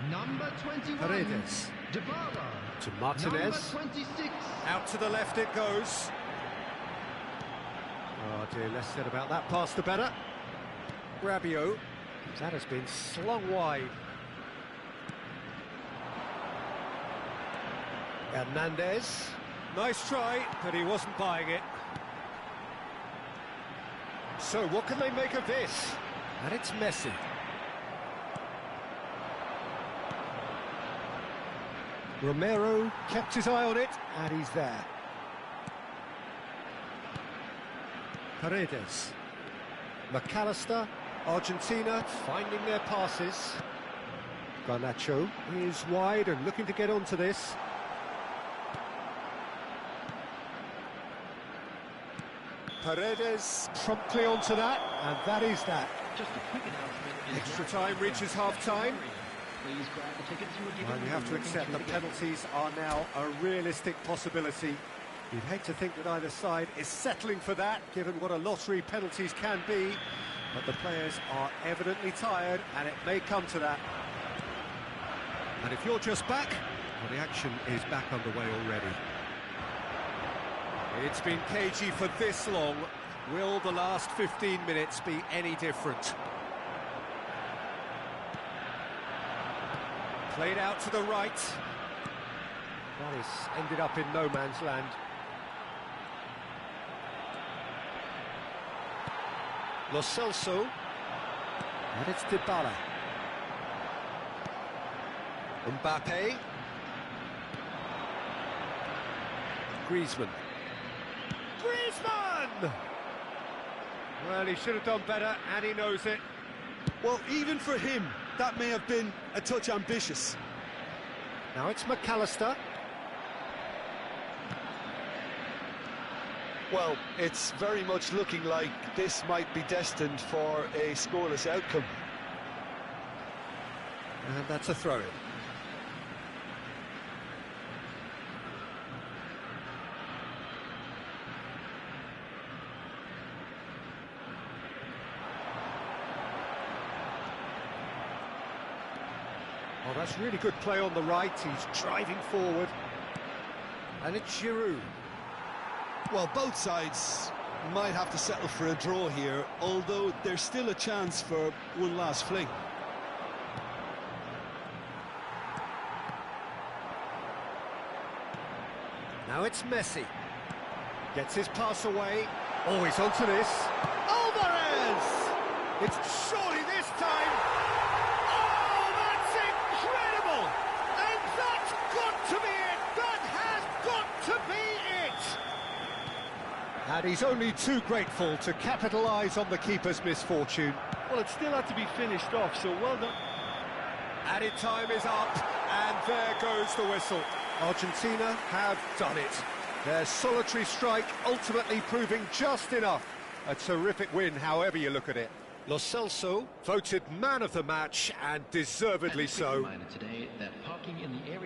Number 21. Paredes. Dybala. To Martinez. Number 26. Out to the left it goes. Oh dear, less said about that pass the better. Rabiot. That has been slung wide. Hernandez. Nice try, but he wasn't buying it. So what can they make of this? And it's Messi. Romero kept his eye on it, and he's there. Paredes. McAllister. Argentina finding their passes. Garnacho is wide and looking to get onto this. Paredes promptly onto that, and that is that. Just a quick announcement. Extra time reaches half-time. Please grab the tickets you were given. Well, you have to accept that penalties are now a realistic possibility. You'd hate to think that either side is settling for that, given what a lottery penalties can be. But the players are evidently tired, and it may come to that. And if you're just back, well, the action is back underway already. It's been cagey for this long. Will the last 15 minutes be any different? Played out to the right. That is ended up in no man's land. Lo Celso. And it's Dybala. Mbappe. Griezmann. Griezmann! Well, he should have done better, and he knows it. Well, even for him, that may have been a touch ambitious. Now it's McAllister. Well, it's very much looking like this might be destined for a scoreless outcome. And that's a throw-in. Oh, that's really good play on the right. He's driving forward. And it's Giroud. Well, both sides might have to settle for a draw here, although there's still a chance for one last fling. Now it's Messi. Gets his pass away. Oh, he's onto this. Alvarez! It's surely this time. Oh, that's incredible! And that's got to be it! That has got to be it! And he's only too grateful to capitalise on the keeper's misfortune. Well, it still had to be finished off, so well done. Added time is up, and there goes the whistle. Argentina have done it. Their solitary strike ultimately proving just enough. A terrific win, however you look at it. Lo Celso voted man of the match, and deservedly so.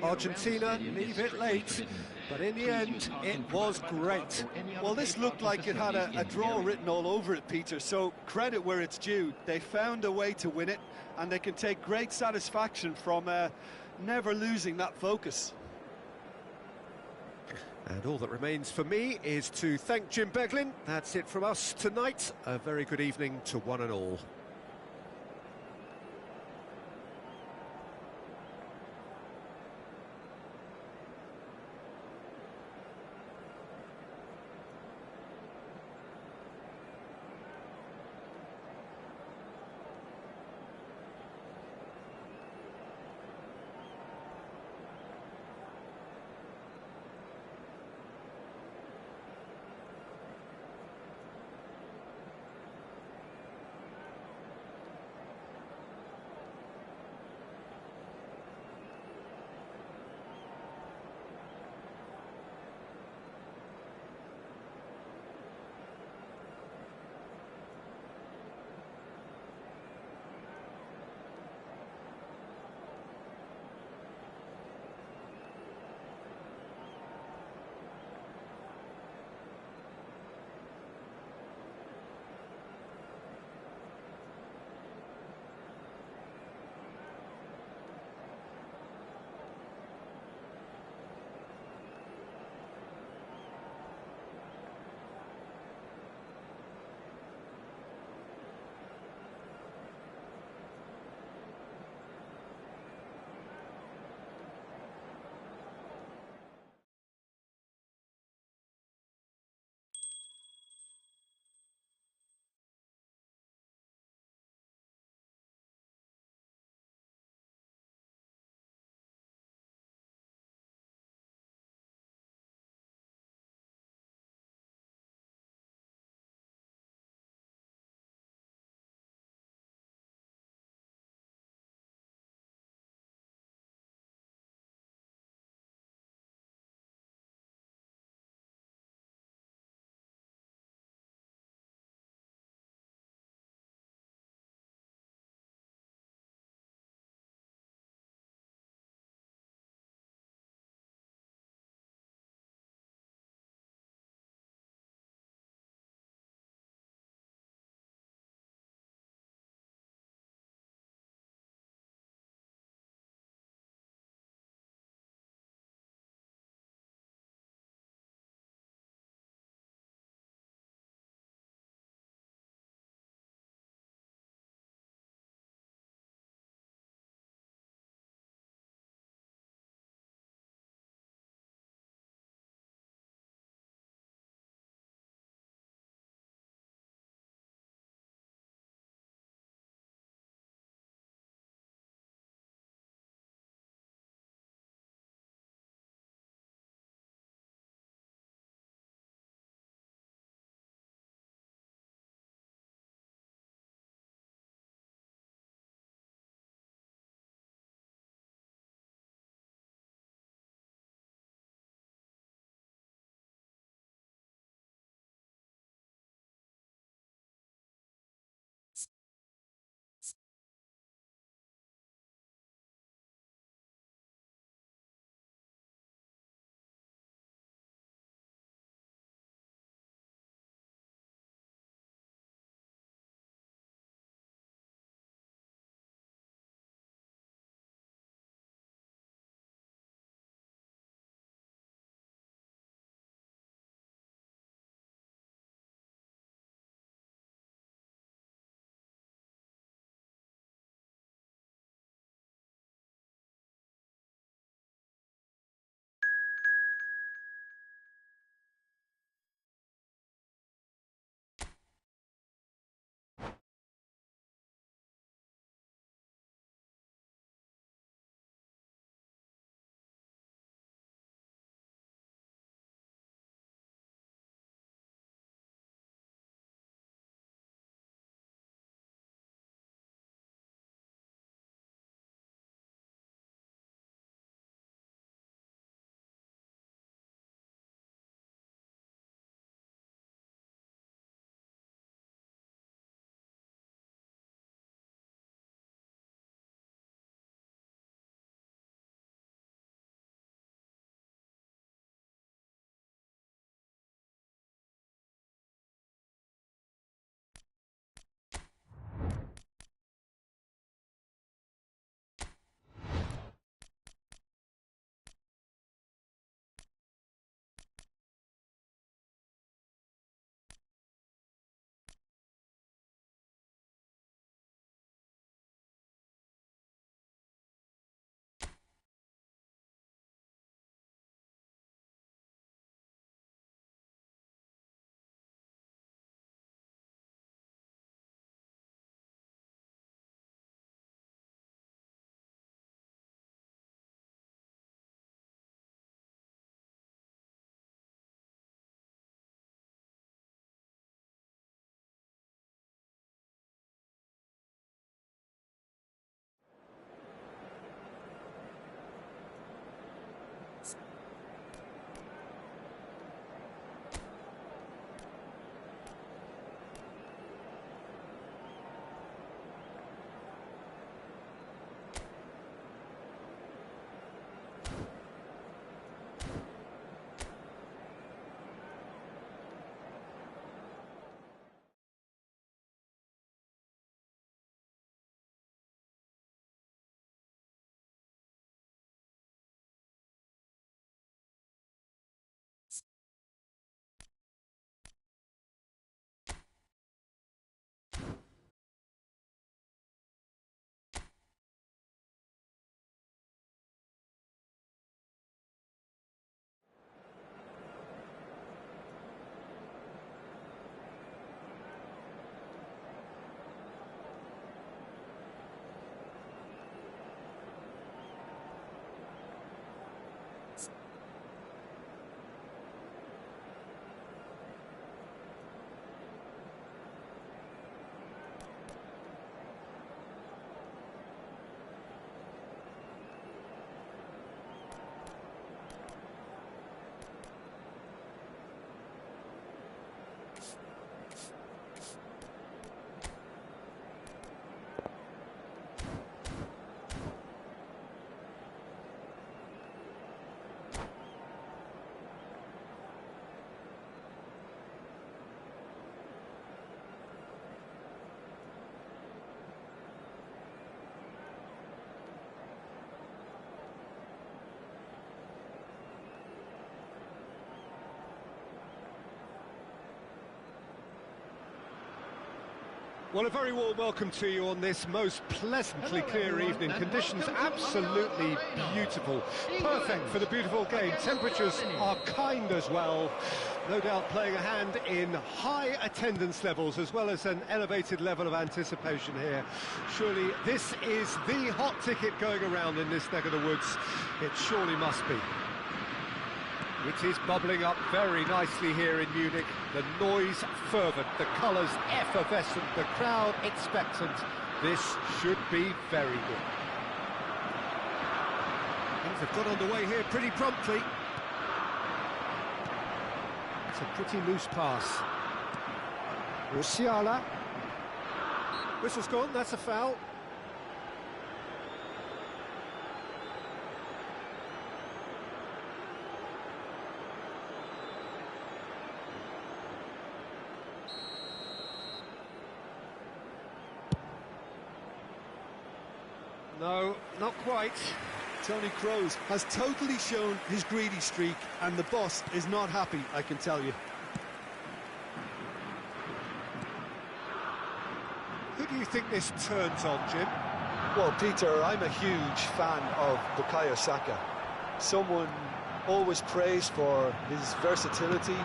Argentina leave it late, but in the end, it was great. Well, this looked like it had a draw written all over it, Peter, so credit where it's due. They found a way to win it, and they can take great satisfaction from never losing that focus. And all that remains for me is to thank Jim Beglin. That's it from us tonight. A very good evening to one and all. Well, a very warm welcome to you on this most pleasantly clear evening. Conditions absolutely beautiful. Perfect for the beautiful game. Temperatures are kind as well. No doubt playing a hand in high attendance levels as well as an elevated level of anticipation here. Surely this is the hot ticket going around in this neck of the woods. It surely must be. It is bubbling up very nicely here in Munich. The noise fervent, the colours effervescent, the crowd expectant. This should be very good. Things have got underway here pretty promptly. It's a pretty loose pass. Musiala. Whistle's gone, that's a foul. No, not quite. Tony Kroos has totally shown his greedy streak, and the boss is not happy, I can tell you. Who do you think this turns on, Jim? Well, Peter, I'm a huge fan of Bukayo Saka. Someone always praised for his versatility,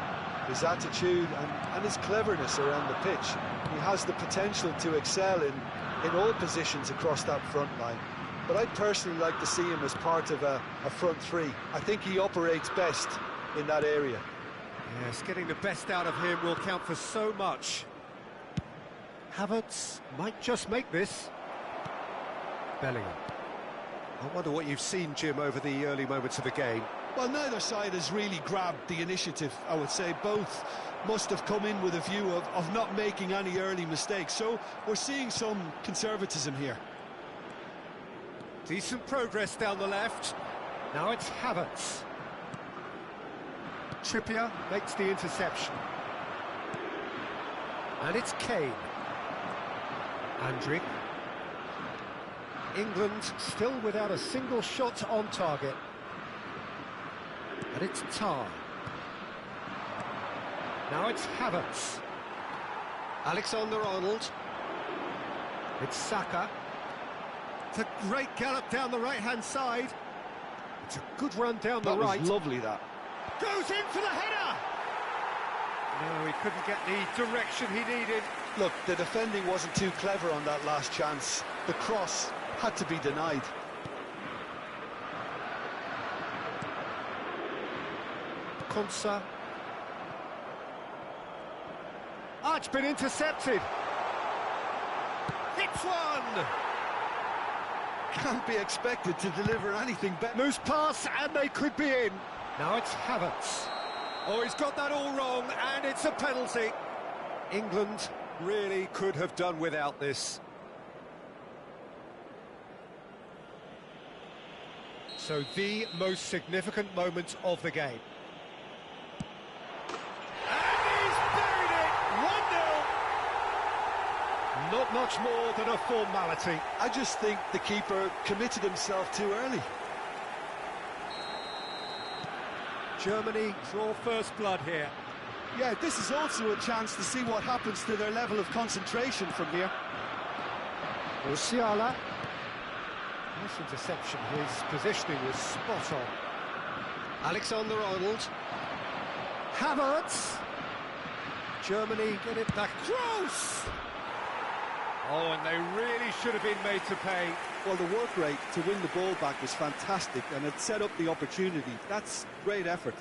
his attitude and his cleverness around the pitch. He has the potential to excel in all positions across that front line. But I'd personally like to see him as part of a front three. I think he operates best in that area. Yes, getting the best out of him will count for so much. Havertz might just make this. Bellingham. I wonder what you've seen, Jim, over the early moments of the game. Well, neither side has really grabbed the initiative, I would say. Both must have come in with a view of not making any early mistakes. So we're seeing some conservatism here. Decent progress down the left. Now it's Havertz. Trippier makes the interception. And it's Kane. Andrick. England still without a single shot on target. And it's Tar. Now it's Havertz. Alexander-Arnold. It's Saka. It's a great gallop down the right-hand side. It's a good run down the right. That was lovely, that. Goes in for the header! No, he couldn't get the direction he needed. Look, the defending wasn't too clever on that last chance. The cross had to be denied. Konsa. Ah, it's been intercepted. Hits one! Can't be expected to deliver anything better. Loose pass, and they could be in. Now it's Havertz. Oh, he's got that all wrong, and it's a penalty. England really could have done without this. So the most significant moment of the game. And he's buried it! 1-0. Not much more than a formality. I just think the keeper committed himself too early. Germany draw first blood here. Yeah, this is also a chance to see what happens to their level of concentration from here. Musiala. Nice interception, his positioning was spot on. Alexander-Arnold. Havertz. Germany get it back. Close! Oh, and they really should have been made to pay. Well, the work rate to win the ball back was fantastic, and it set up the opportunity. That's great effort.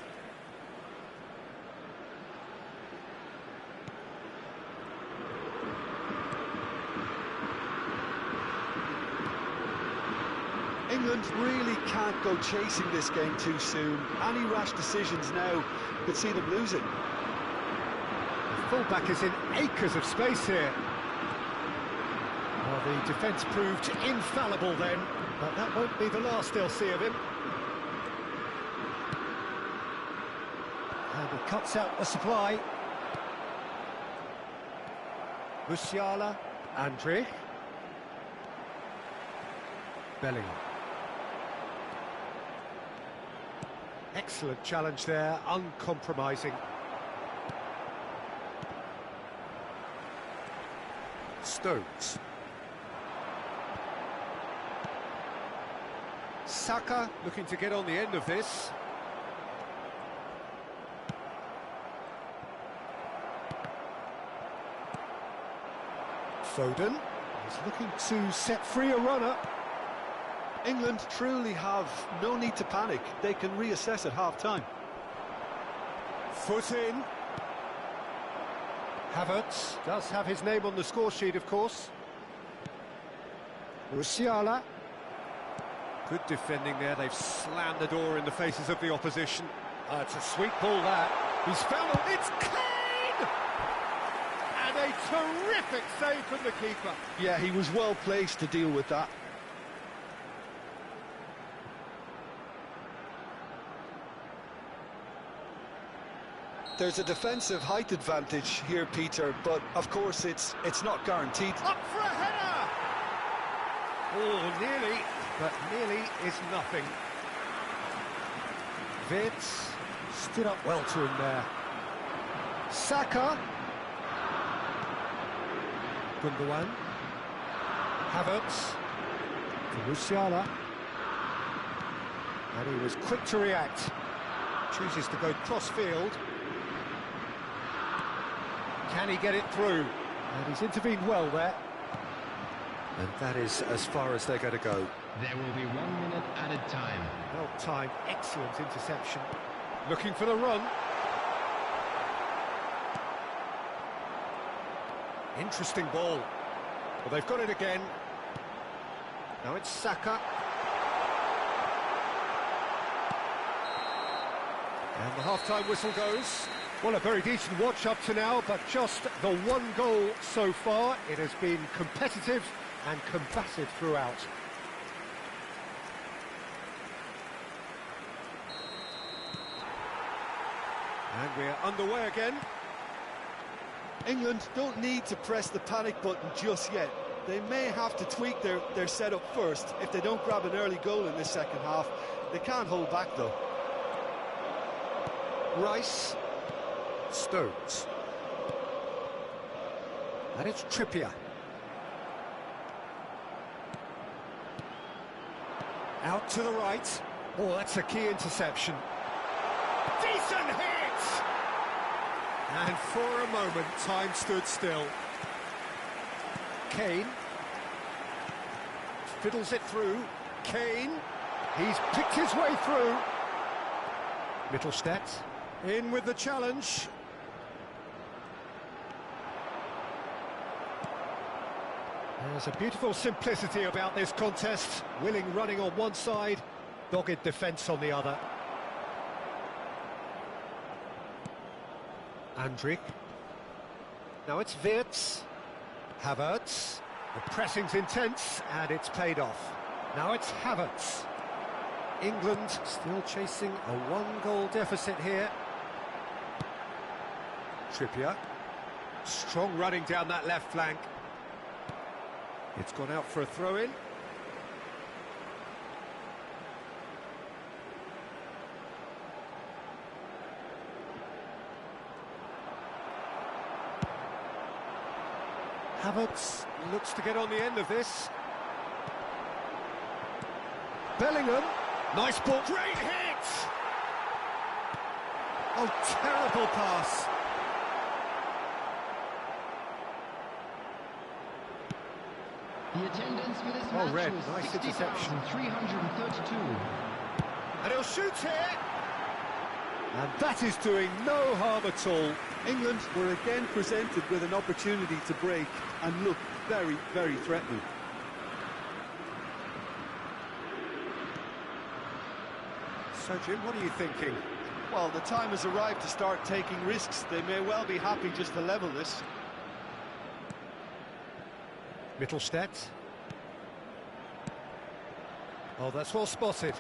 England really can't go chasing this game too soon. Any rash decisions now could see them losing. The fullback is in acres of space here. Well, the defence proved infallible then, but that won't be the last they'll see of him. And he cuts out the supply. Musiala, Andrick. Bellingham. Excellent challenge there, uncompromising. Stones. Saka looking to get on the end of this. Foden is looking to set free a runner. England truly have no need to panic. They can reassess at half-time. Foot in. Havertz does have his name on the score sheet, of course. Musiala. Good defending there. They've slammed the door in the faces of the opposition. It's a sweet ball, that. He's found it. It's Kane! And a terrific save from the keeper. Yeah, he was well placed to deal with that. There's a defensive height advantage here, Peter, but of course it's not guaranteed. Up for a header! Oh, nearly, but nearly is nothing. Vitz stood up well to him there. Saka. Gundogan. Havertz. For Musiala. And he was quick to react. Chooses to go cross-field. Can he get it through? And he's intervened well there. And that is as far as they're going to go. There will be 1 minute added time. Well timed, excellent interception. Looking for the run. Interesting ball. Well, they've got it again. Now it's Saka. And the half-time whistle goes. Well, a very decent watch up to now, but just the one goal so far. It has been competitive and combative throughout. And we're underway again. England don't need to press the panic button just yet. They may have to tweak their setup first. If they don't grab an early goal in this second half, they can't hold back though. Rice. Stones. And it's Trippier. Out to the right. Oh, that's a key interception. Decent hit! And for a moment, time stood still. Kane. Fiddles it through. Kane. He's picked his way through. Mittelstadt. In with the challenge. There's a beautiful simplicity about this contest. Willing running on one side, dogged defence on the other. Andrik. Now it's Wirtz. Havertz. The pressing's intense and it's paid off. Now it's Havertz. England still chasing a one-goal deficit here. Trippier. Strong running down that left flank. It's gone out for a throw-in. Havertz looks to get on the end of this. Bellingham. Nice ball. Great hit! Oh, terrible pass. The attendance for this Oh, match Red, was nice interception. 60,332. And he'll shoot here. And that is doing no harm at all. England were again presented with an opportunity to break and look very, very threatening. So, Jim, what are you thinking? Well, the time has arrived to start taking risks. They may well be happy just to level this. Mittelstadt. Oh, that's well spotted.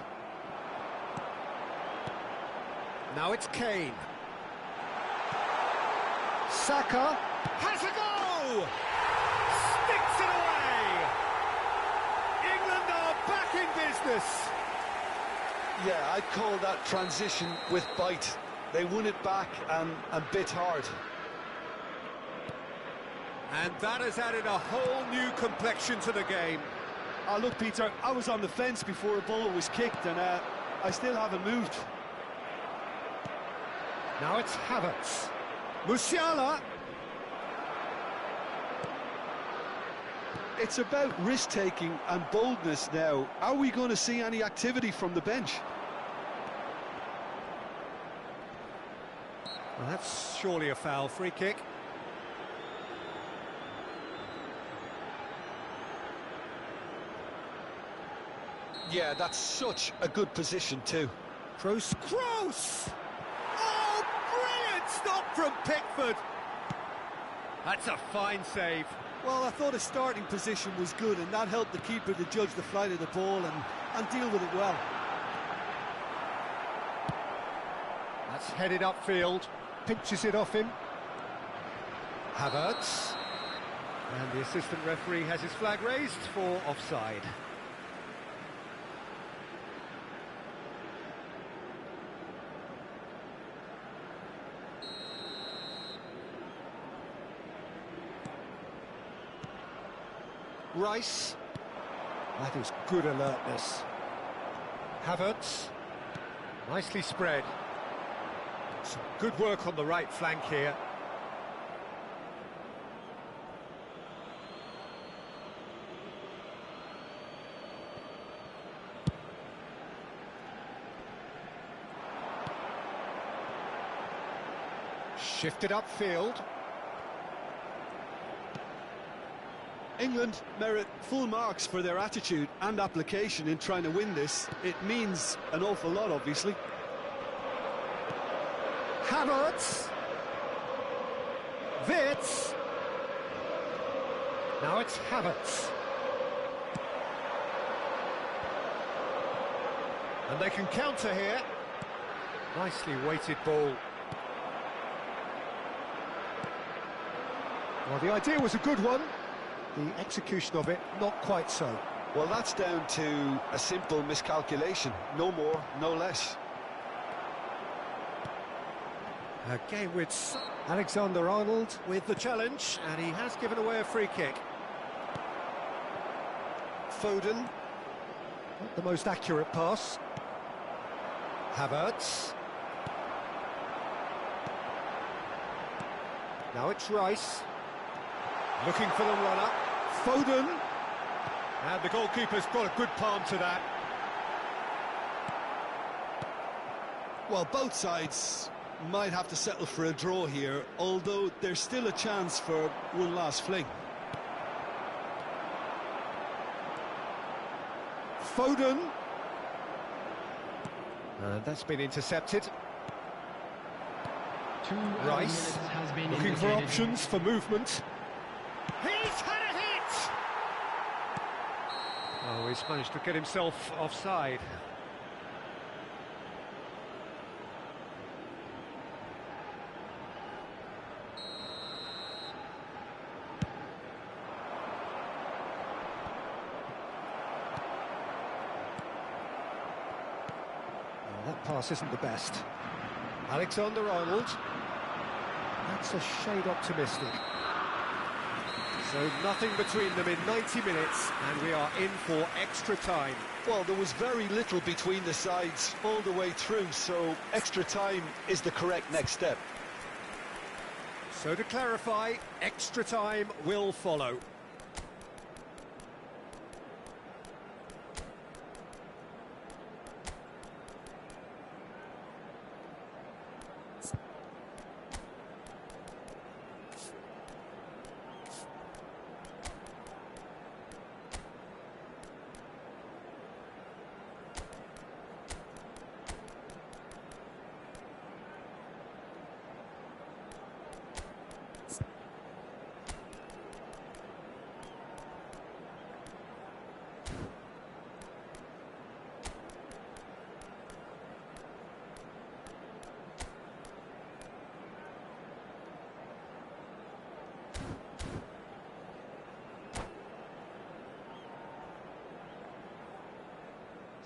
Now it's Kane. Saka has a go! Sticks it away! England are back in business. Yeah, I'd call that transition with bite. They won it back and bit hard. And that has added a whole new complexion to the game. Look, Peter, I was on the fence before a ball was kicked, and I still haven't moved. Now it's Havertz. Musiala. It's about risk-taking and boldness now. Are we going to see any activity from the bench? Well, that's surely a foul. Free kick. Yeah, that's such a good position too. Kroos. Oh, brilliant stop from Pickford. That's a fine save. Well, I thought his starting position was good, and that helped the keeper to judge the flight of the ball and deal with it well. That's headed upfield. Pinches it off him. Havertz. And the assistant referee has his flag raised for offside. Rice. That is good alertness. Havertz. Nicely spread. Some good work on the right flank here. Shifted upfield. England merit full marks for their attitude and application in trying to win this. It means an awful lot, obviously. Havertz. Wits. Now it's Havertz. And they can counter here. Nicely weighted ball. Well, the idea was a good one. The execution of it, not quite so. Well, that's down to a simple miscalculation. No more, no less. A game with Alexander-Arnold with the challenge, and he has given away a free kick. Foden. Not the most accurate pass. Havertz. Now it's Rice. Looking for the runner. Foden. And the goalkeeper's got a good palm to that. Well, both sides might have to settle for a draw here, although there's still a chance for one last fling. Foden. And that's been intercepted. Rice. Looking for options for movement. He's had a hit! Oh, he's managed to get himself offside. Oh, that pass isn't the best. Alexander-Arnold. That's a shade optimistic. So nothing between them in 90 minutes, and we are in for extra time. Well, there was very little between the sides all the way through, so extra time is the correct next step. So to clarify, extra time will follow.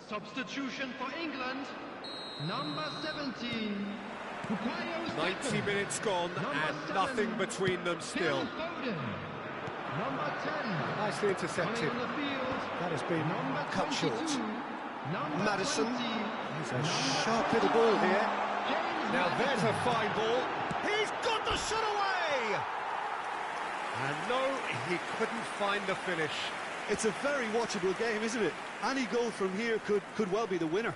Substitution for England, number 17. 90 minutes gone and nothing between them still. Foden. Number 10. Nicely intercepted. Running on the field. That has been Number cut 22. short. Number Madison. 20. He's a sharp little ball here. James Now Madison. there's a fine ball. He's got the shot away! And no, he couldn't find the finish. It's a very watchable game, isn't it? Any goal from here could well be the winner.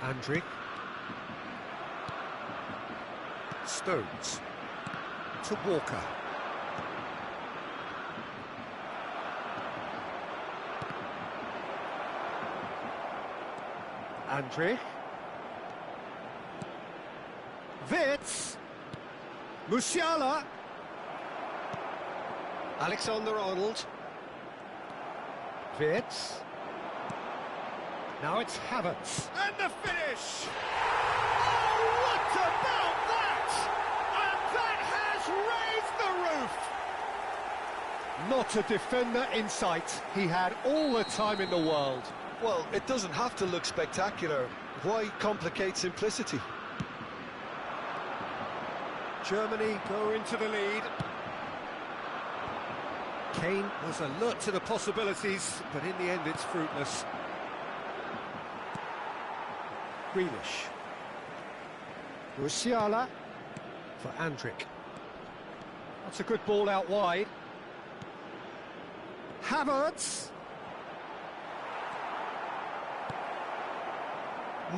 Andrick. Stones. To Walker. Andrick. Witz. Musiala. Alexander-Arnold. Witz. Now it's Havertz. And the finish! Oh, what about that? And that has raised the roof! Not a defender in sight. He had all the time in the world. Well, it doesn't have to look spectacular. Why complicate simplicity? Germany go into the lead. Kane was alert to the possibilities, but in the end it's fruitless. Grealish. Musiala for Andrick. That's a good ball out wide. Havertz.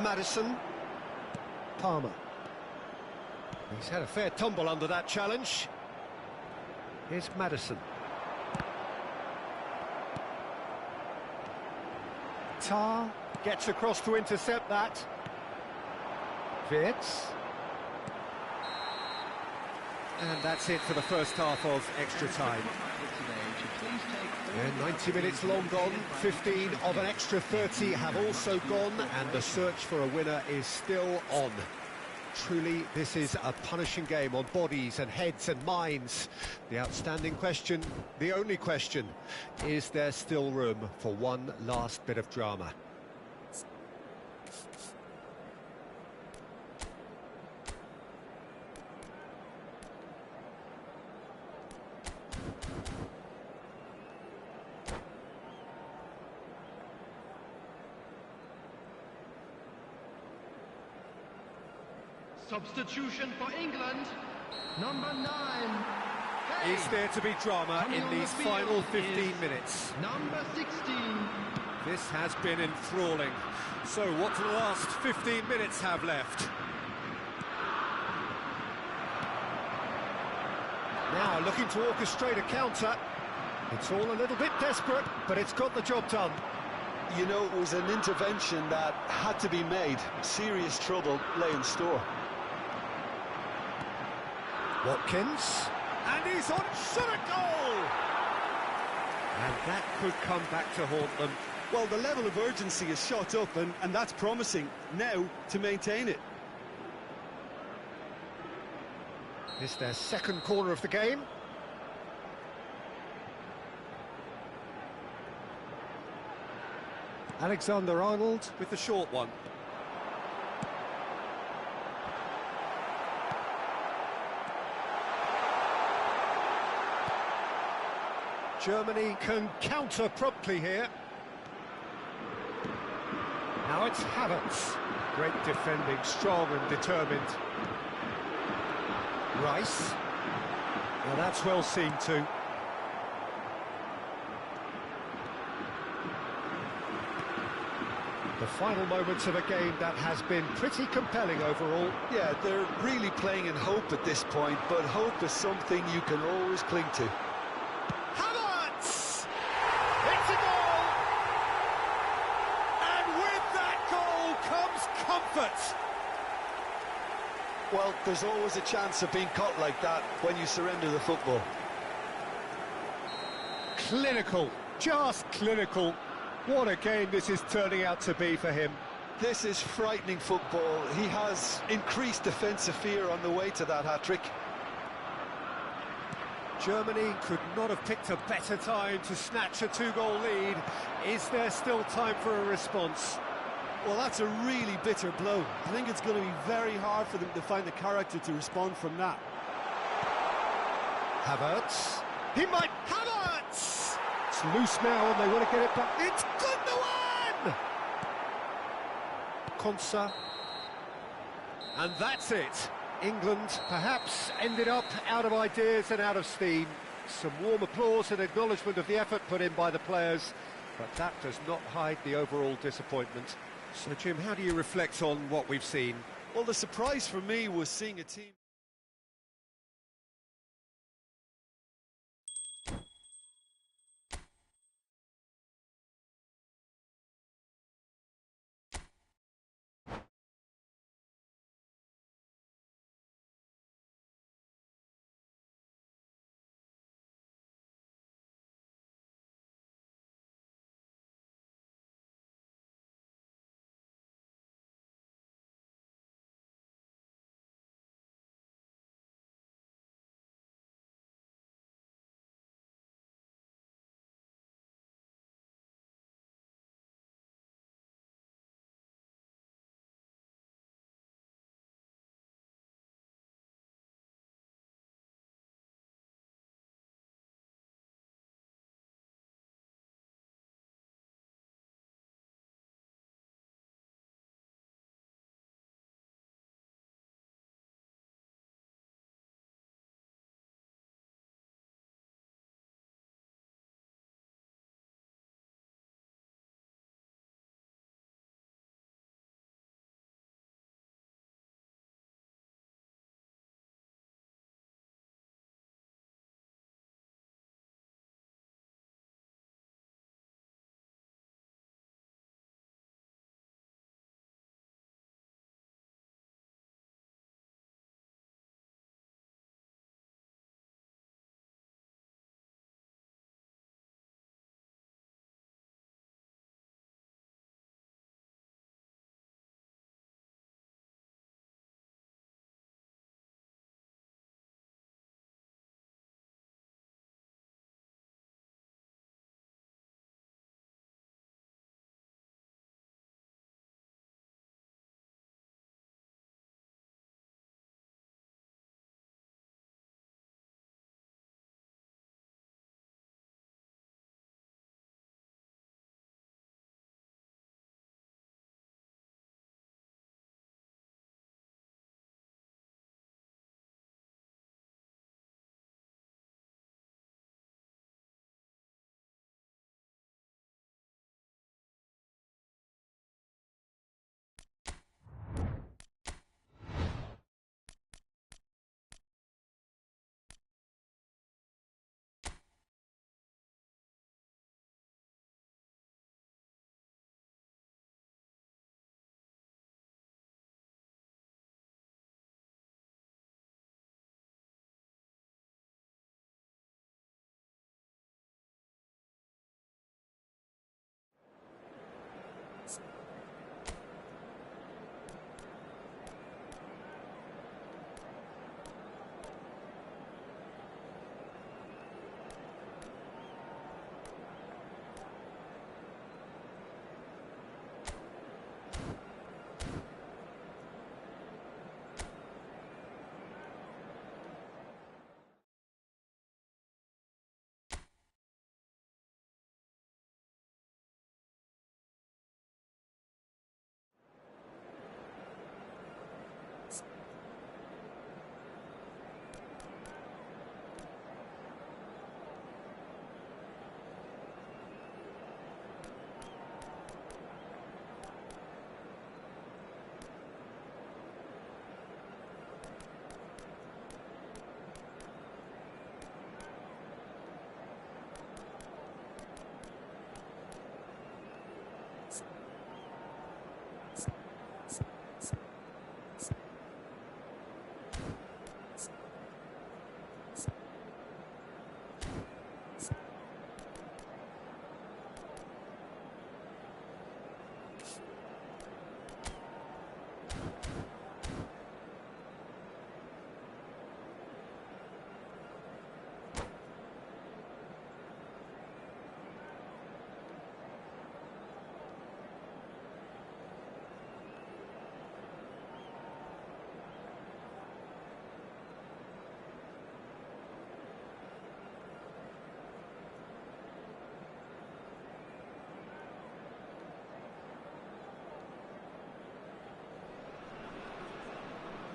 Madison. Palmer. He's had a fair tumble under that challenge. Here's Madison. Tar gets across to intercept that. Witz. And that's it for the first half of extra time. And 90 minutes long gone, 15 of an extra 30 have also gone, and the search for a winner is still on. Truly, this is a punishing game on bodies and heads and minds. The outstanding question, the only question, is there still room for one last bit of drama? Substitution for England. Number 9. Is there to be drama in these final 15 minutes? Number 16. This has been enthralling. So what do the last 15 minutes have left? Now looking to orchestrate a counter. It's all a little bit desperate, but it's got the job done. You know, it was an intervention that had to be made. Serious trouble lay in store. Watkins, and he's on shot at goal! And that could come back to haunt them. Well, the level of urgency is shot up, and that's promising. Now to maintain it. It's their second corner of the game. Alexander-Arnold with the short one. Germany can counter promptly here. Now it's Havertz. Great defending, strong and determined. Rice. Well, that's well seen too. The final moments of a game that has been pretty compelling overall. Yeah, they're really playing in hope at this point, but hope is something you can always cling to. Havertz! It's a goal! And with that goal comes comfort. Well, there's always a chance of being caught like that when you surrender the football. Clinical, just clinical. What a game this is turning out to be for him. This is frightening football. He has increased defensive fear on the way to that hat-trick. Germany could not have picked a better time to snatch a two-goal lead. Is there still time for a response? Well, that's a really bitter blow. I think it's going to be very hard for them to find the character to respond from that. Havertz. He might... Havertz! It's loose now and they want to get it back. It's Gundogan! Konsa. And that's it. England perhaps ended up out of ideas and out of steam. Some warm applause and acknowledgement of the effort put in by the players, but that does not hide the overall disappointment. So, Jim, how do you reflect on what we've seen? Well, the surprise for me was seeing a team...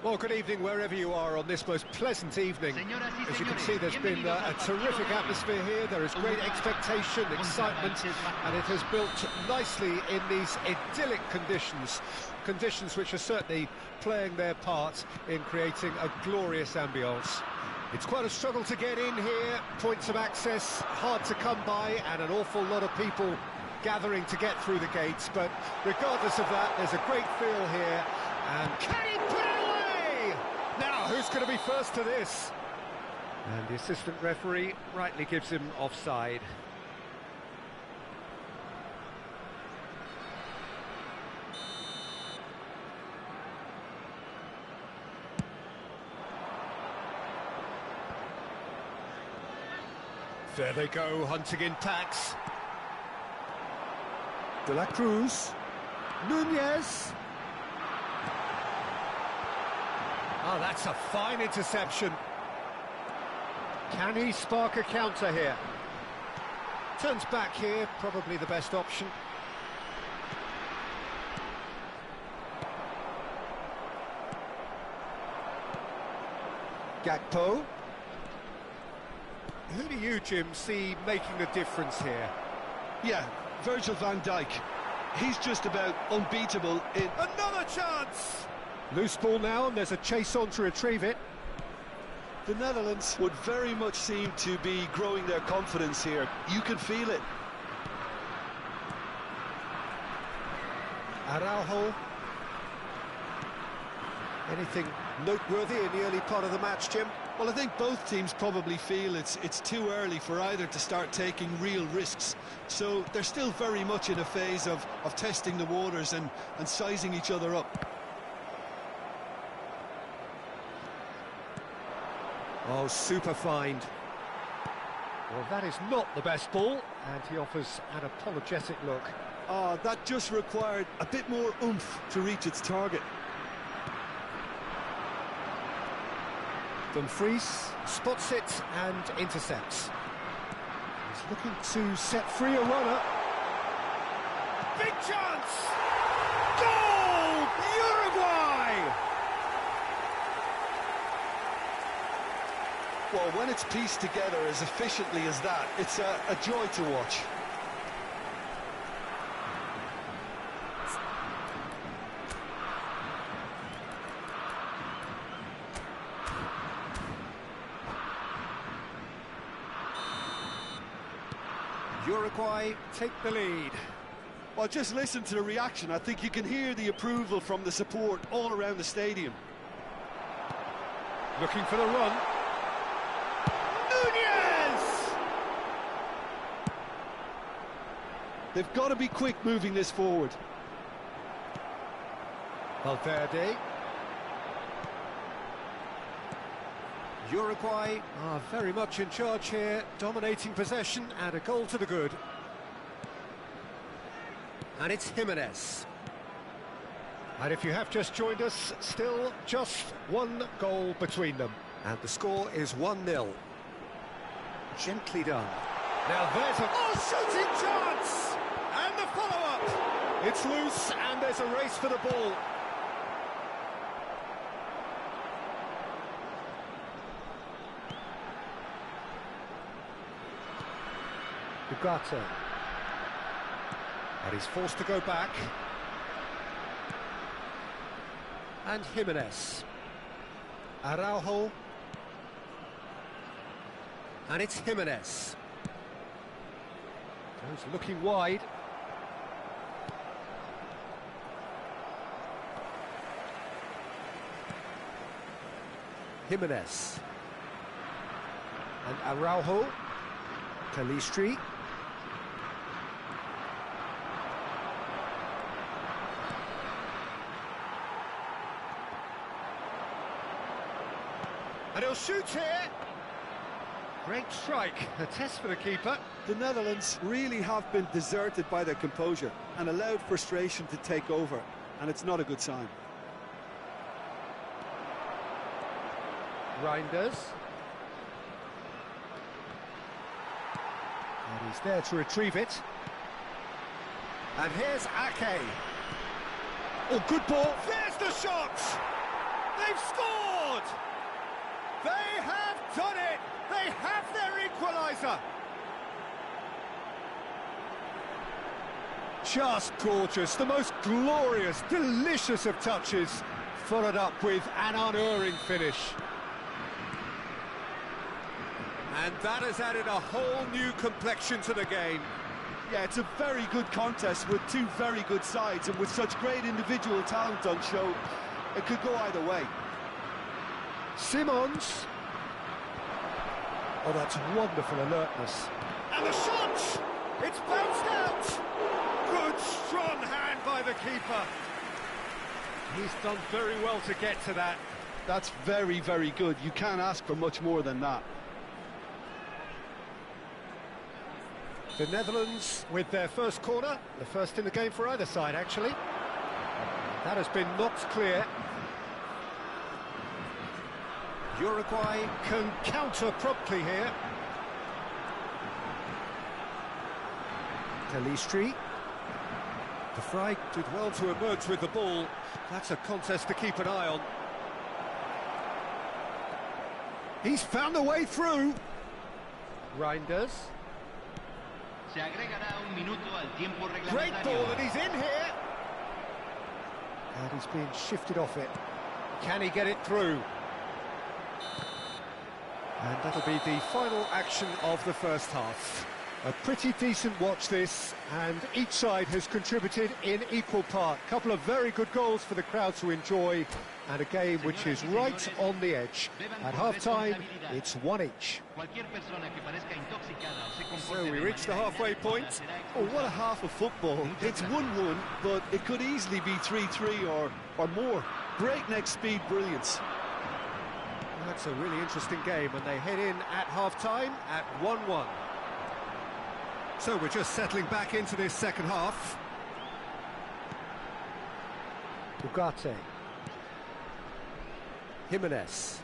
Well, good evening wherever you are on this most pleasant evening. As you can see, there's been a terrific atmosphere here. There is great expectation, excitement, and it has built nicely in these idyllic conditions. Conditions which are certainly playing their part in creating a glorious ambience. It's quite a struggle to get in here, points of access hard to come by, and an awful lot of people gathering to get through the gates. But regardless of that, there's a great feel here. And can he put it away? Now, who's going to be first to this? And the assistant referee rightly gives him offside. There they go, hunting in packs. De la Cruz. Nunez. Oh, that's a fine interception. Can he spark a counter here? Turns back here, probably the best option. Gakpo. Who do you, Jim, see making the difference here? Yeah, Virgil van Dijk. He's just about unbeatable in... Another chance! Loose ball now, and there's a chase on to retrieve it. The Netherlands would very much seem to be growing their confidence here. You can feel it. Araujo. Anything noteworthy in the early part of the match, Jim? Well, I think both teams probably feel it's too early for either to start taking real risks. So they're still very much in a phase of testing the waters and sizing each other up. Oh, super find. Well, that is not the best ball, and he offers an apologetic look. Oh, that just required a bit more oomph to reach its target. Dumfries spots it and intercepts. He's looking to set free a runner. Big chance! Goal! Uruguay! Well, when it's pieced together as efficiently as that, it's a joy to watch. Uruguay take the lead. Well, just listen to the reaction. I think you can hear the approval from the support all around the stadium. Looking for the run. Nunez! They've got to be quick moving this forward. Valverde. Uruguay are very much in charge here, dominating possession and a goal to the good. And it's Jimenez. And if you have just joined us, still just one goal between them. And the score is 1-0. Gently done. Now there's a shooting chance! And the follow-up! It's loose and there's a race for the ball. Ugarte. And he's forced to go back. And Jimenez. Araujo. And it's Jimenez. Goes looking wide. Jimenez. And Araujo. Calistri. And he'll shoot here. Great strike, a test for the keeper. The Netherlands really have been deserted by their composure and allowed frustration to take over, and it's not a good sign. Reinders. And he's there to retrieve it. And here's Ake. Oh, good ball. There's the shot! They've scored! They have done it! They have their equaliser! Just gorgeous, the most glorious, delicious of touches, followed up with an unerring finish. And that has added a whole new complexion to the game. Yeah, it's a very good contest with two very good sides, and with such great individual talent on show, it could go either way. Simons. Oh, that's wonderful alertness. And the shot! It's bounced out! Good, strong hand by the keeper. He's done very well to get to that. That's very, very good. You can't ask for much more than that. The Netherlands with their first corner, the first in the game for either side, actually. That has been knocked clear. Uruguay can counter promptly here. Calistri. De Vrij did well to emerge with the ball. That's a contest to keep an eye on. He's found a way through. Reinders. Se agregará un minuto al tiempo reglamentario. Great ball, and he's in here. And he's being shifted off it. Can he get it through? And that'll be the final action of the first half. A pretty decent watch this, and each side has contributed in equal part. A couple of very good goals for the crowd to enjoy, and a game which is right on the edge. At half-time, it's 1 each. So we reach the halfway point. Oh, what a half of football. It's 1-1, but it could easily be 3-3 or more. Breakneck speed brilliance. That's a really interesting game, and they head in at half-time at 1-1. So we're just settling back into this second half. Ugarte. Jimenez.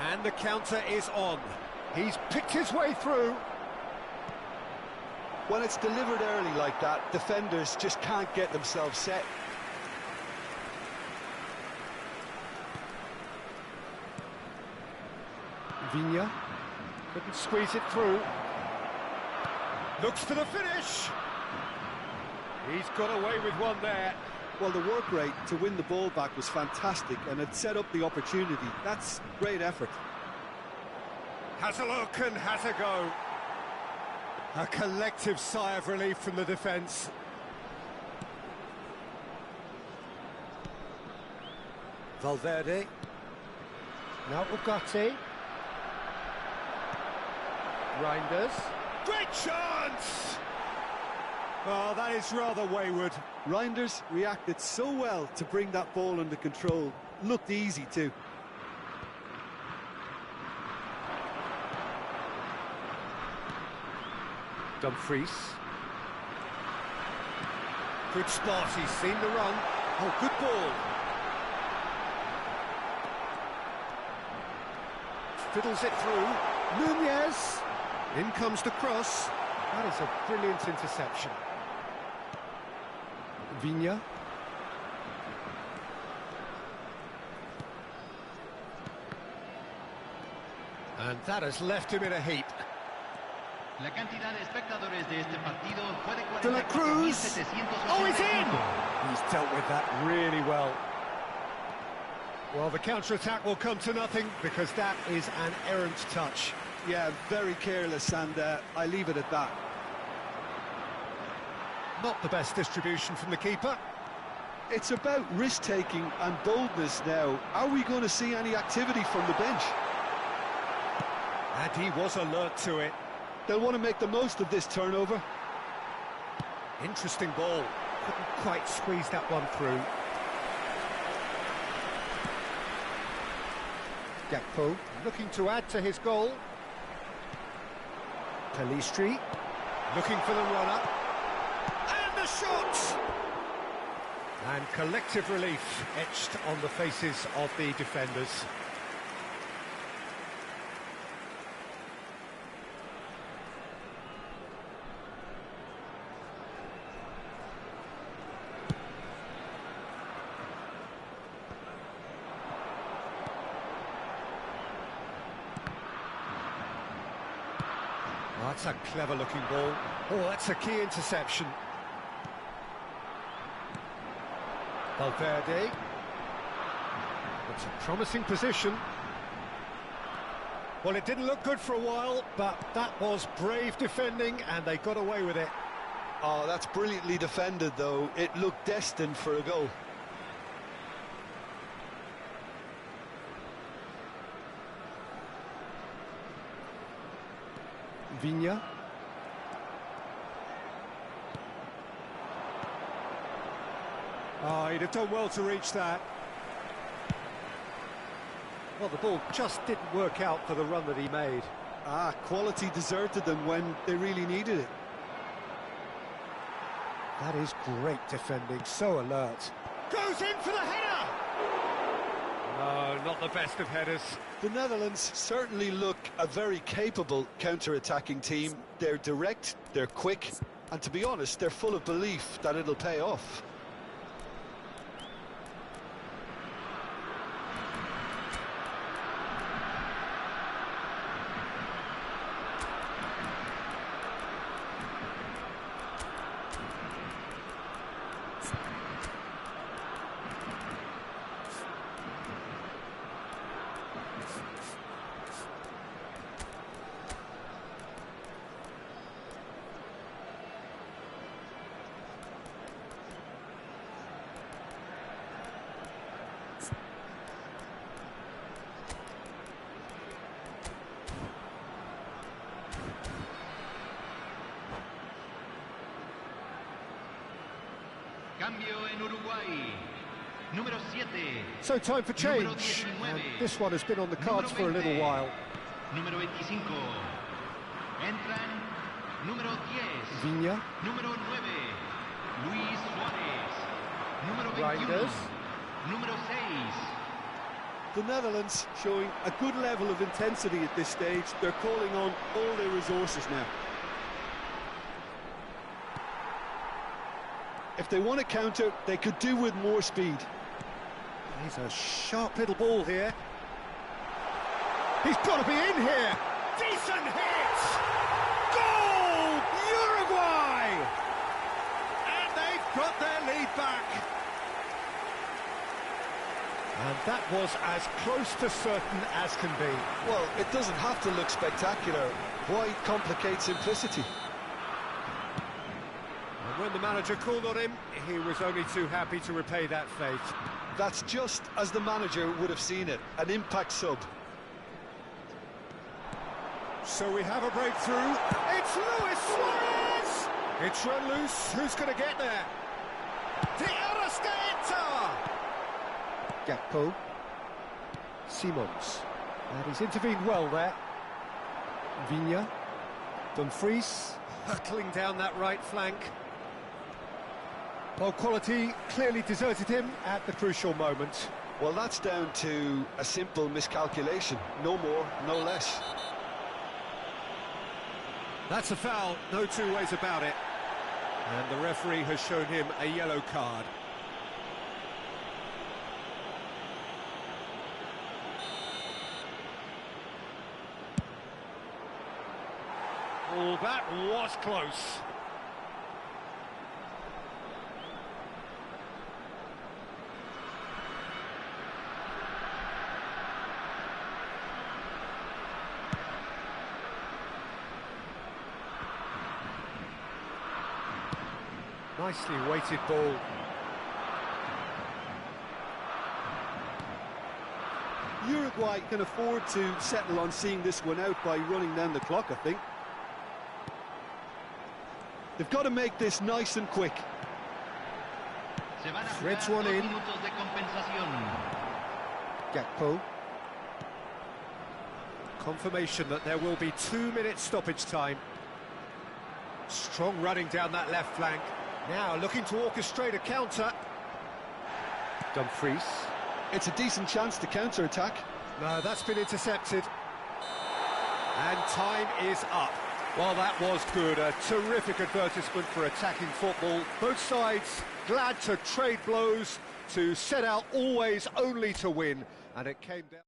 And the counter is on. He's picked his way through. When it's delivered early like that, defenders just can't get themselves set. Vigna couldn't squeeze it through. Looks for the finish. He's got away with one there. Well, the work rate to win the ball back was fantastic, and it set up the opportunity. That's great effort. Has a look and has a go. A collective sigh of relief from the defence. Valverde. Now Ugarte. Reinders. Great chance! Oh, that is rather wayward. Reinders reacted so well to bring that ball under control. Looked easy too. Dumfries. Good spot, he's seen the run. Oh, good ball. Fiddles it through. Nunez. In comes the cross. That is a brilliant interception. Vigna. And that has left him in a heap. La cantidad de espectadores de este partido fue de De la Cruz. 44.785. Oh, he's in! He's dealt with that really well. Well, the counter-attack will come to nothing because that is an errant touch. Yeah, very careless, and I leave it at that. Not the best distribution from the keeper. It's about risk-taking and boldness now. Are we going to see any activity from the bench? And he was alert to it. They'll want to make the most of this turnover. Interesting ball. Couldn't quite squeeze that one through. Gakpo looking to add to his goal. Calistri looking for the run-up. And the shot! And collective relief etched on the faces of the defenders. that's a clever-looking ball. Oh, that's a key interception. Valverde. It's a promising position. Well, it didn't look good for a while, but that was brave defending, and they got away with it. Oh, that's brilliantly defended, though. It looked destined for a goal. Viña. Oh, he'd have done well to reach that. Well, the ball just didn't work out for the run that he made. Quality deserted them when they really needed it. That is great defending, so alert. Goes in for the header! No, not the best of headers. The Netherlands certainly look a very capable counter-attacking team. They're direct, they're quick, and to be honest, they're full of belief that it'll pay off. Cambio en Uruguay. Número 7. So time for change. And this one has been on the cards for a little while. Número 25. Entran número 10. Viña. Número 9. Luis Suárez. Número 21. Reinders. Número 6. The Netherlands showing a good level of intensity at this stage. They're calling on all their resources now. If they want to counter, they could do with more speed. He's a sharp little ball here. He's got to be in here. Decent hit! Goal! Uruguay! And they've got their lead back. And that was as close to certain as can be. Well, it doesn't have to look spectacular. Why complicate simplicity? When the manager called on him, he was only too happy to repay that fate. That's just as the manager would have seen it, an impact sub. So we have a breakthrough. It's Luis Suarez! It's run loose. Who's going to get there? De Arrascaeta! Gakpo. Simons. And he's intervened well there. Viña. Dumfries. Hurtling down that right flank. Well, quality clearly deserted him at the crucial moment. Well, that's down to a simple miscalculation. No more, no less. That's a foul, no two ways about it. And the referee has shown him a yellow card. Oh, that was close. Nicely weighted ball. Uruguay can afford to settle on seeing this one out by running down the clock, I think. They've got to make this nice and quick. Threads one in. Gakpo. Confirmation that there will be 2 minutes stoppage time. Strong running down that left flank. Now looking to orchestrate a counter. Dumfries. It's a decent chance to counter-attack. No, that's been intercepted. And time is up. Well, that was good. A terrific advertisement for attacking football. Both sides glad to trade blows, to set out always only to win. And it came down.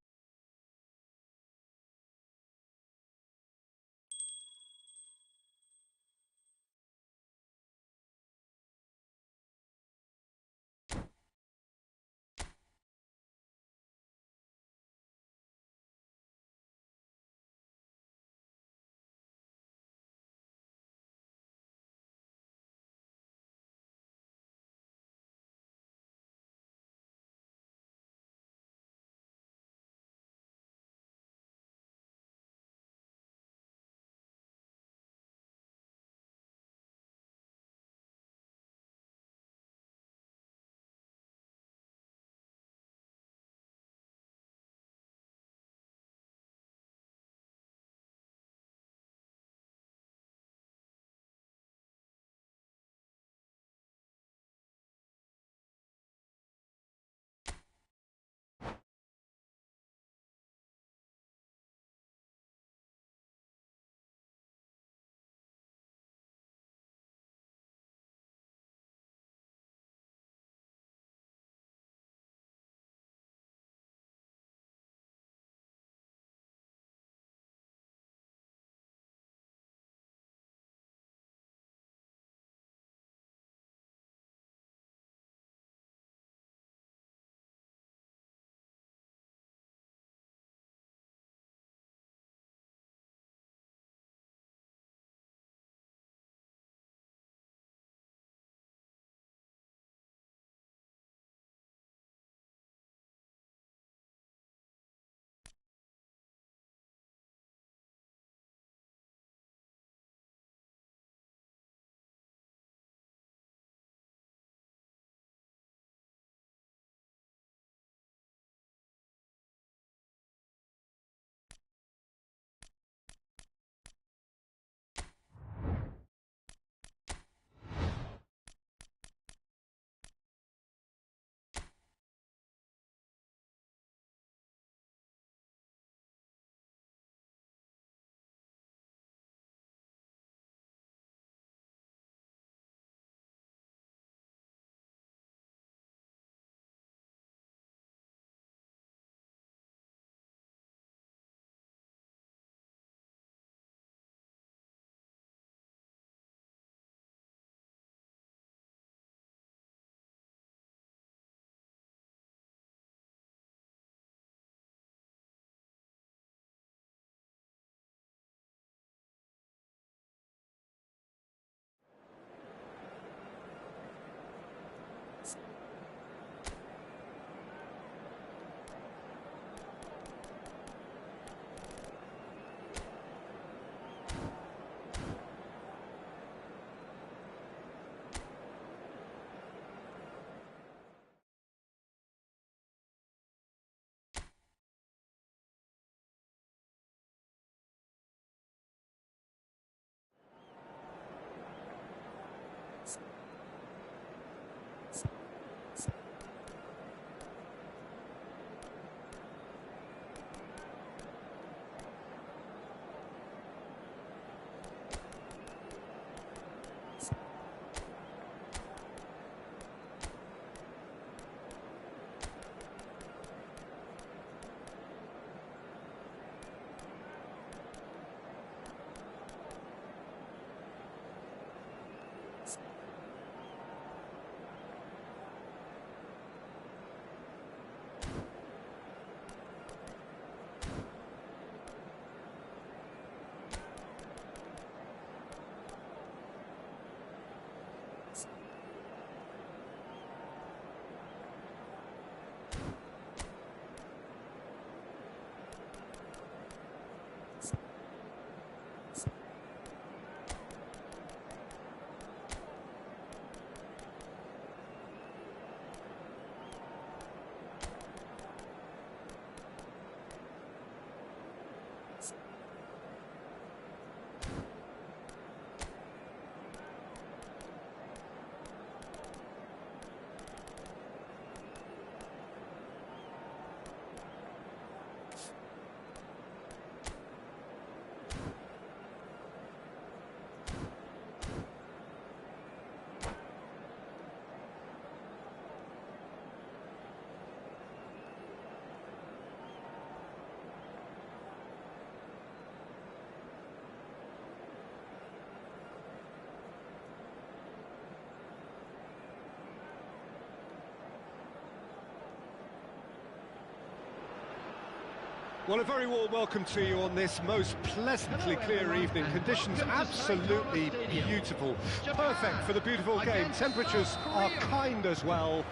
Well, a very warm welcome to you on this most pleasantly clear evening. Conditions absolutely beautiful. Perfect for the beautiful game. Temperatures are kind as well.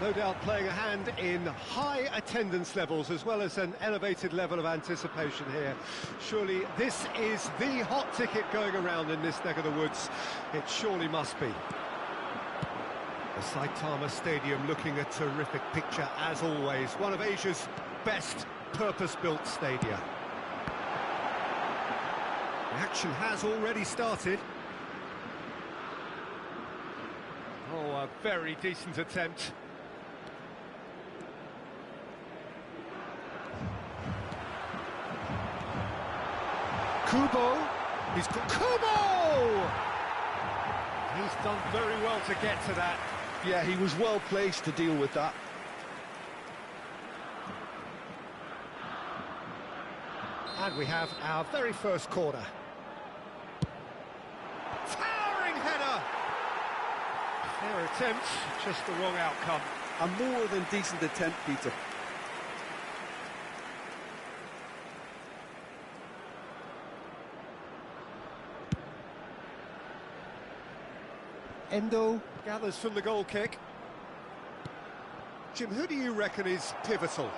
No doubt playing a hand in high attendance levels as well as an elevated level of anticipation here. Surely this is the hot ticket going around in this neck of the woods. It surely must be. The Saitama Stadium looking a terrific picture as always. One of Asia's best purpose-built stadia. The action has already started. Oh, a very decent attempt. Kubo. He's got Kubo! He's done very well to get to that. Yeah, he was well placed to deal with that. And we have our very first corner. Towering header! Fair attempt, just the wrong outcome. A more than decent attempt, Peter. Endo gathers from the goal kick. Jim, who do you reckon is pivotal?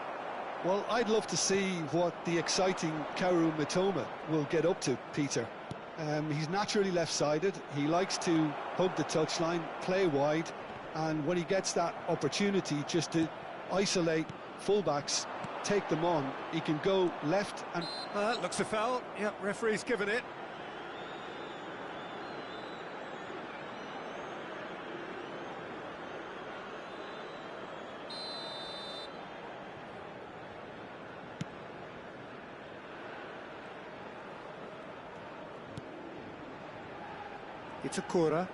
Well, I'd love to see what the exciting Kaoru Mitoma will get up to, Peter. He's naturally left-sided. He likes to hug the touchline, play wide, and when he gets that opportunity just to isolate fullbacks, take them on, he can go left and... Looks a foul. Yep, referee's given it. Itakura.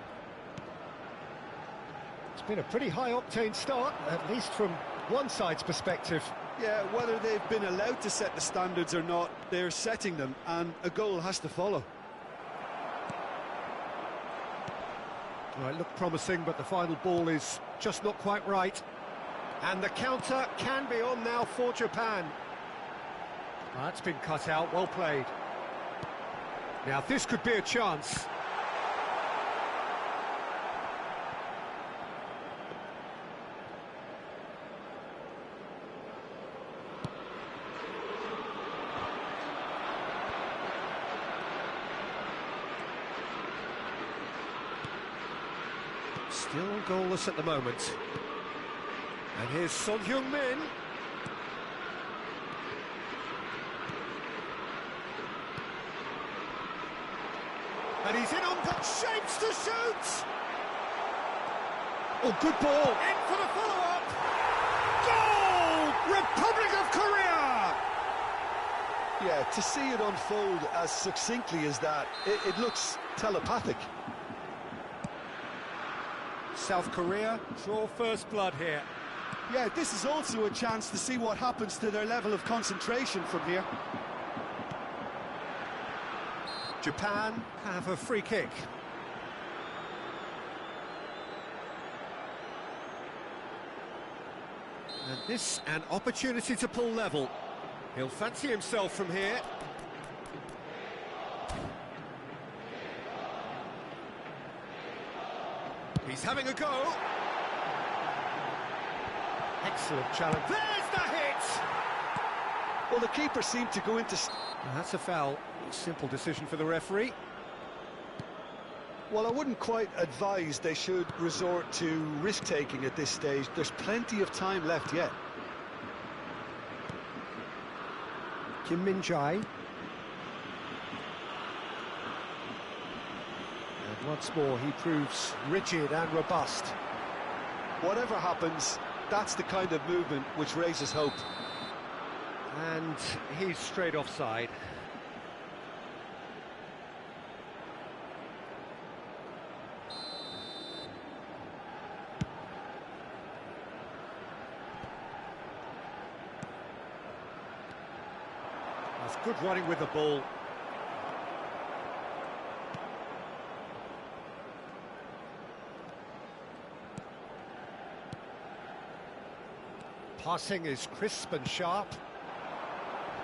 It's been a pretty high-octane start, at least from one side's perspective. Yeah, whether they've been allowed to set the standards or not, they're setting them, and a goal has to follow. Well, it looked promising, but the final ball is just not quite right. And the counter can be on now for Japan. That's been cut out, well played. Now, this could be a chance. Still goalless at the moment. And here's Son Heung-min. And he's in on the shapes to shoot! Oh, good ball! In for the follow-up! Goal! Republic of Korea! Yeah, to see it unfold as succinctly as that, it looks telepathic. South Korea draw first blood here. Yeah, this is also a chance to see what happens to their level of concentration from here. Japan have a free kick. And this an opportunity to pull level. He'll fancy himself from here. He's having a go. Excellent challenge. There's the hit! Well, the keeper seemed to go into... That's a foul. Simple decision for the referee. Well, I wouldn't quite advise they should resort to risk-taking at this stage. There's plenty of time left yet. Kim Min-jae. And once more, he proves rigid and robust. Whatever happens, that's the kind of movement which raises hope. And he's straight offside. That's good running with the ball. Passing is crisp and sharp.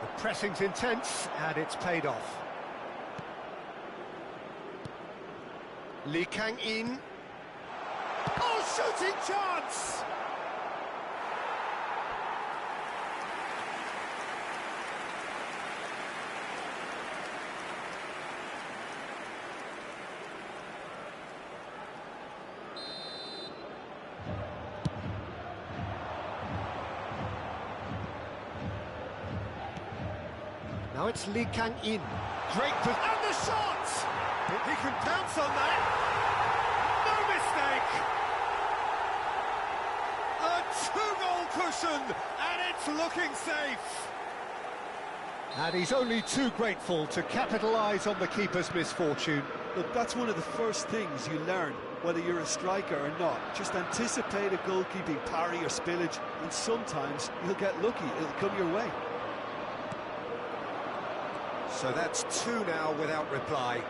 The pressing's intense, and it's paid off. Lee Kang-in. Oh, shooting chance! Now it's Lee Kang-in. Great and the shot! He can pounce on that. No mistake. A 2-goal cushion, and it's looking safe. And he's only too grateful to capitalise on the keeper's misfortune. Look, that's one of the first things you learn, whether you're a striker or not. Just anticipate a goalkeeping parry or spillage, and sometimes you'll get lucky. It'll come your way. So that's 2 now without reply.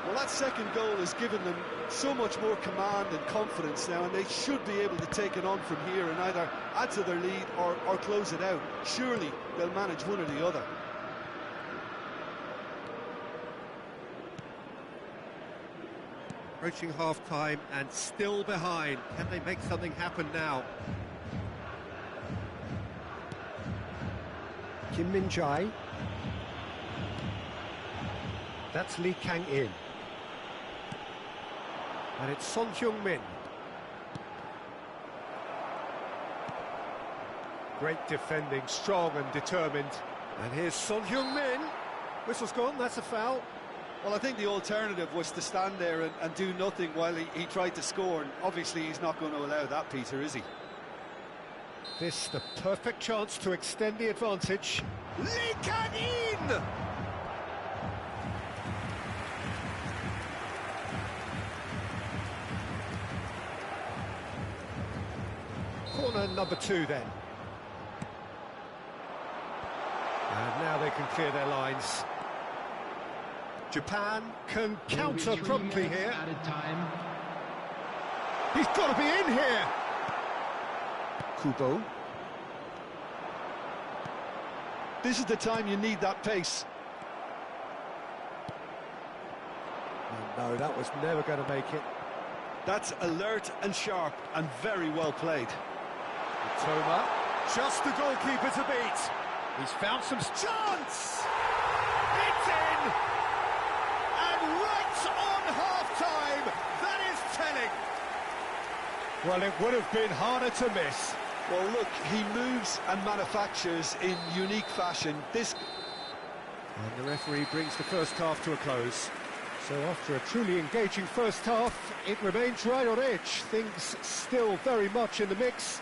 Well, that second goal has given them so much more command and confidence now, and they should be able to take it on from here and either add to their lead or close it out. Surely they'll manage one or the other. Approaching half-time and still behind. Can they make something happen now? Kim Min-jae. That's Lee Kang-in. And it's Son Heung-min. Great defending, strong and determined. And here's Son Heung-min. Whistle's gone, that's a foul. Well, I think the alternative was to stand there and do nothing while he tried to score, and obviously he's not going to allow that, Peter, is he? This the perfect chance to extend the advantage. Lee Kang-in! Corner number 2 then. And now they can clear their lines. Japan can counter promptly here. He's got to be in here. Kubo. This is the time you need that pace. Oh, no, that was never going to make it. That's alert and sharp and very well played. Toma, just the goalkeeper to beat. He's found some chance. It's in. And right on half-time, that is telling. Well, it would have been harder to miss. Well, look, he moves and manufactures in unique fashion. And the referee brings the first half to a close. So after a truly engaging first half, it remains right on edge. Things still very much in the mix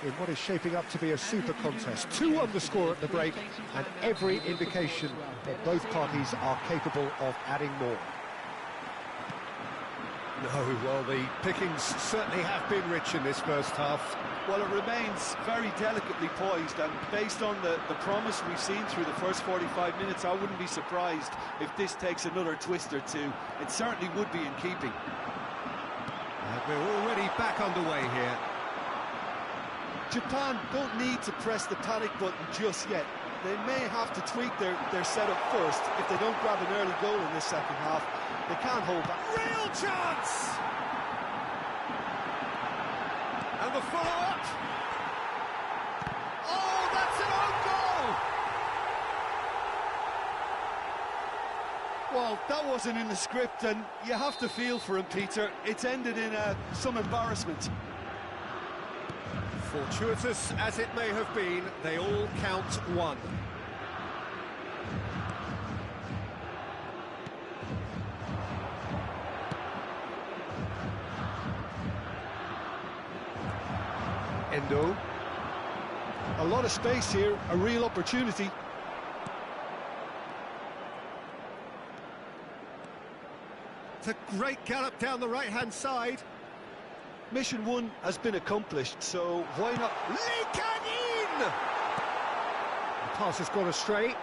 in what is shaping up to be a super contest. 2-1 the score at the break, and every indication that both parties are capable of adding more. No, well, the pickings certainly have been rich in this first half. Well, it remains very delicately poised, and based on the promise we've seen through the first 45 minutes, I wouldn't be surprised if this takes another twist or two. It certainly would be in keeping. And we're already back underway here. Japan don't need to press the panic button just yet. They may have to tweak their setup first. If they don't grab an early goal in this second half, they can't hold back. Real chance! And the follow-up. Oh, that's an own goal! Well, that wasn't in the script, and you have to feel for him, Peter. It's ended in some embarrassment. Fortuitous as it may have been, they all count 1. Endo. A lot of space here, a real opportunity. It's a great gallop down the right-hand side. Mission 1 has been accomplished, so why not? Lee Kang-in! The pass has gone astray.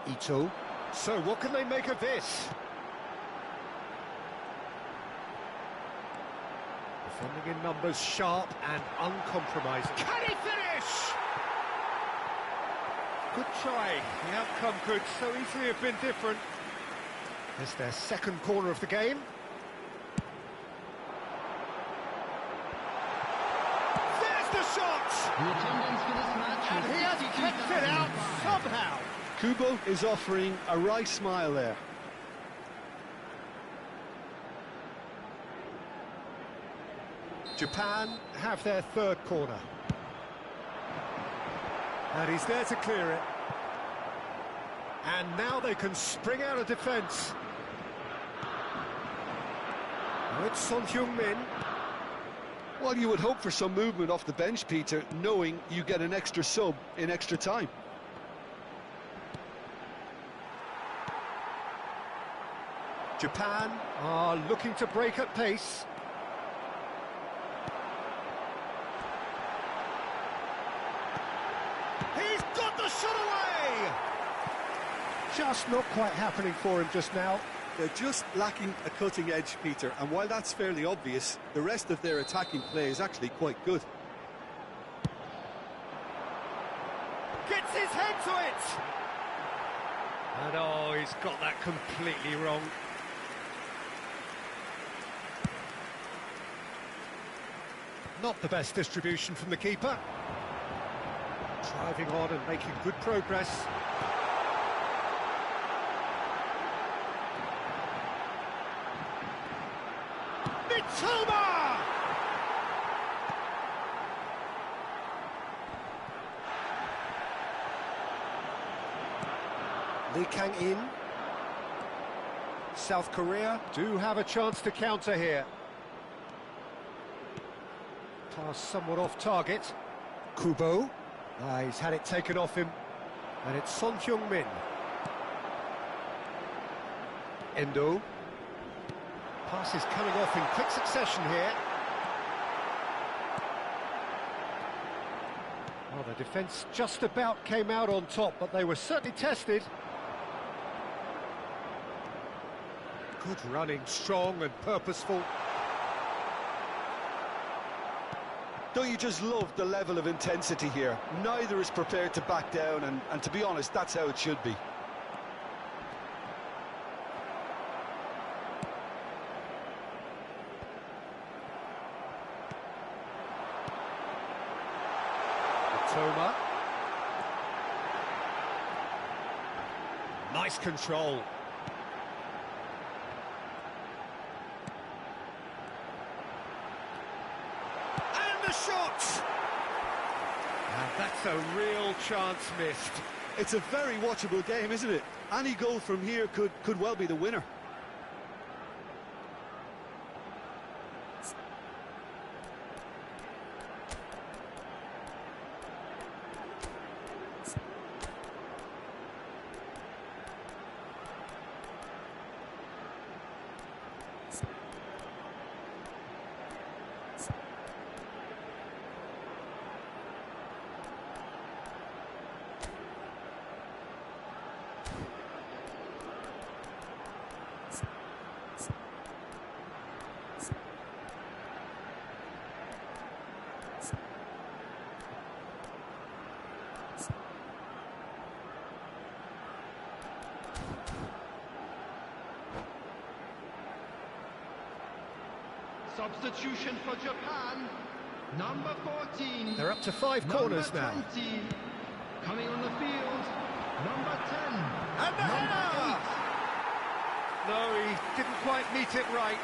Ito. So what can they make of this? The Defending in numbers, sharp and uncompromising. Can he finish? Good try. The outcome could so easily have been different. It's their second corner of the game. There's the shot! The attendance for this match And he has kept it out somehow. Kubo is offering a wry smile there. Japan have their third corner. And he's there to clear it. And now they can spring out of defence. Now it's Son Heung-min. Well, you would hope for some movement off the bench, Peter, knowing you get an extra sub in extra time. Japan are looking to break at pace. He's got the shot away! Just not quite happening for him just now. They're just lacking a cutting edge, Peter, and while that's fairly obvious, the rest of their attacking play is actually quite good. Gets his head to it! And oh, he's got that completely wrong. Not the best distribution from the keeper. Driving on and making good progress. Mitoma! Lee Kang-in. South Korea do have a chance to counter here. Pass somewhat off target. Kubo. He's had it taken off him. And it's Son Heung-min. Endo. Pass is coming off in quick succession here. Well, the defence just about came out on top, but they were certainly tested. Good running, strong and purposeful. Don't you just love the level of intensity here? Neither is prepared to back down, and to be honest, that's how it should be. Mitoma. Nice control. The shot! And that's a real chance missed. It's a very watchable game, isn't it? Any goal from here could well be the winner. Substitution for Japan, number 14. They're up to 5 corners now. 20. Coming on the field, number 10. And the header! No, he didn't quite meet it right.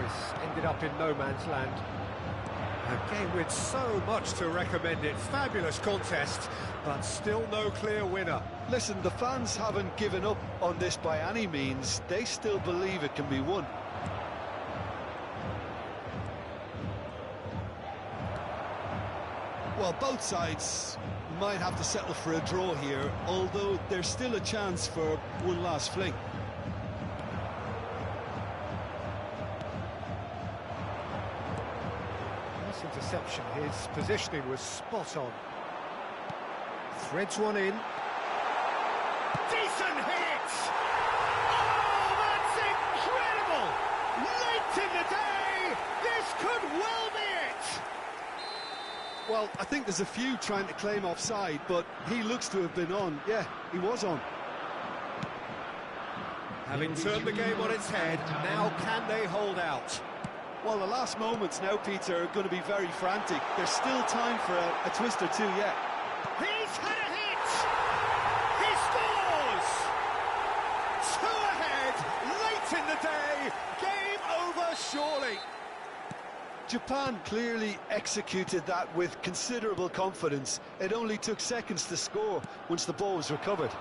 This ended up in no man's land. A game with so much to recommend it. Fabulous contest, but still no clear winner. Listen, the fans haven't given up on this by any means. They still believe it can be won. Well, both sides might have to settle for a draw here, although there's still a chance for one last fling. Interception, his positioning was spot on. Threads one in. Decent hit! Oh, that's incredible! Late in the day, this could well be it! Well, I think there's a few trying to claim offside, but he looks to have been on. Yeah, he was on. Having turned the game on its head, now can they hold out? Well, the last moments now, Peter, are going to be very frantic. There's still time for a twist or two yet. He's had a hit! He scores! Two ahead, late in the day, game over surely. Japan clearly executed that with considerable confidence. It only took seconds to score once the ball was recovered.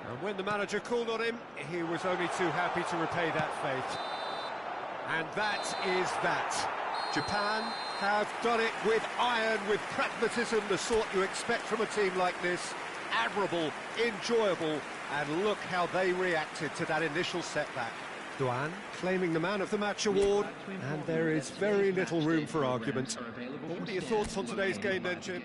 And when the manager called on him, he was only too happy to repay that faith. And that is that. Japan have done it with iron, with pragmatism, the sort you expect from a team like this. Admirable, enjoyable, and look how they reacted to that initial setback. Duan claiming the Man of the Match award, and there is very little room for argument. What are your thoughts on today's game then, Jim?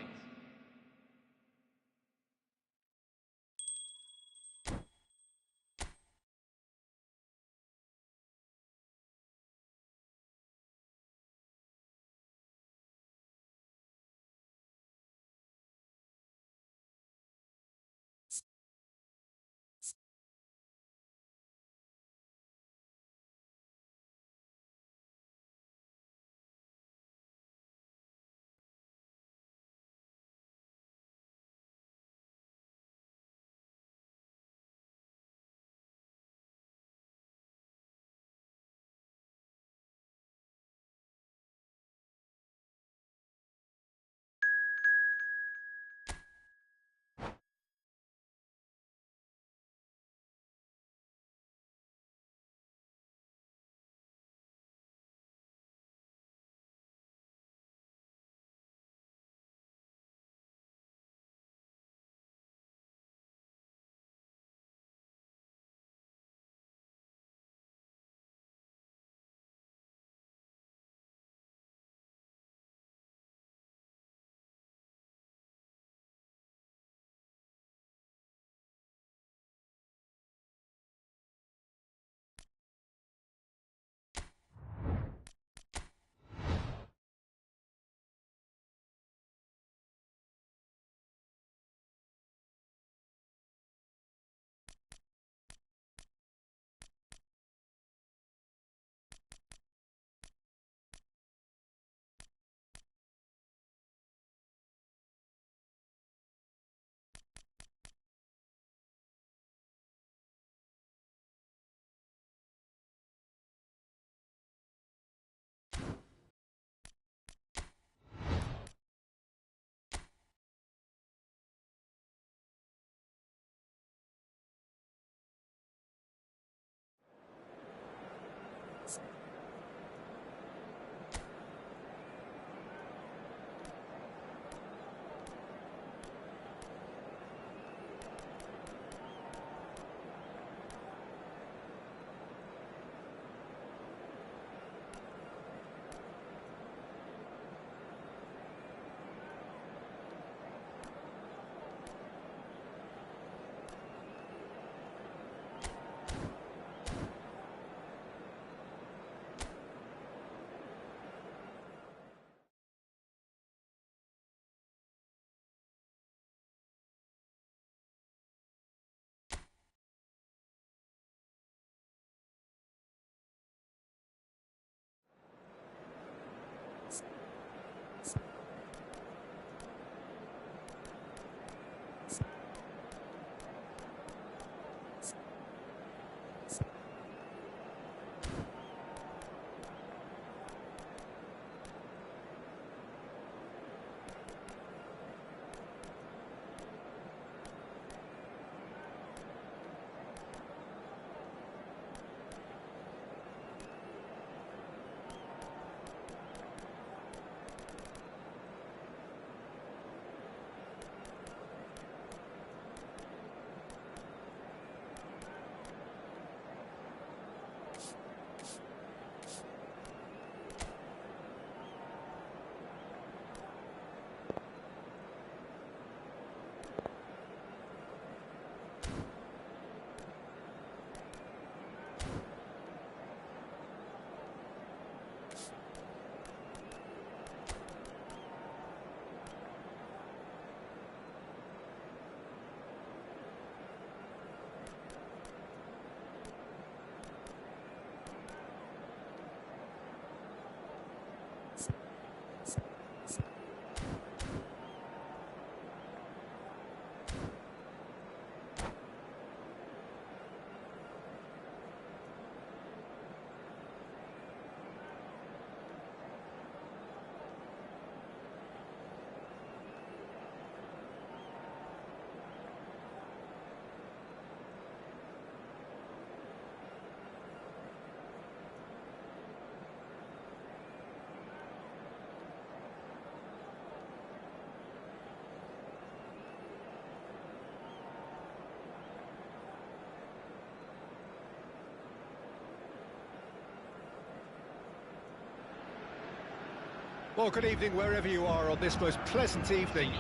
Well, good evening wherever you are on this most pleasant evening.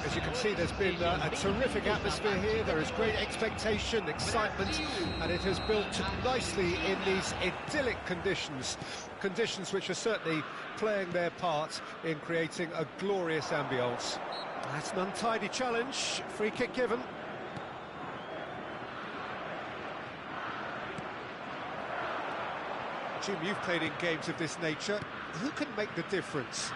As you can see, there's been a terrific atmosphere here. There is great expectation, excitement, and it has built nicely in these idyllic conditions. Conditions which are certainly playing their part in creating a glorious ambience. That's an untidy challenge. Free kick given. Jim, you've played in games of this nature. Who can make the difference?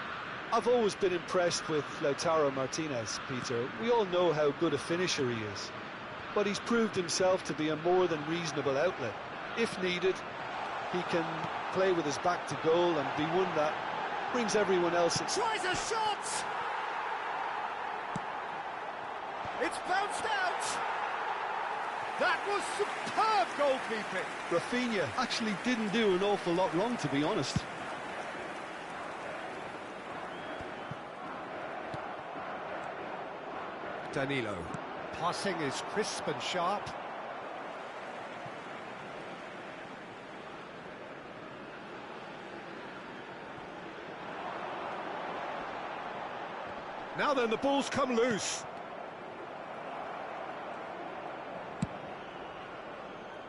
I've always been impressed with Lautaro Martinez, Peter. We all know how good a finisher he is, but he's proved himself to be a more than reasonable outlet. If needed, he can play with his back to goal and be one that brings everyone else in. Tries a shot! It's bounced out! That was superb goalkeeping! Rafinha actually didn't do an awful lot wrong, to be honest. Danilo. Passing is crisp and sharp. Now then, the ball's come loose.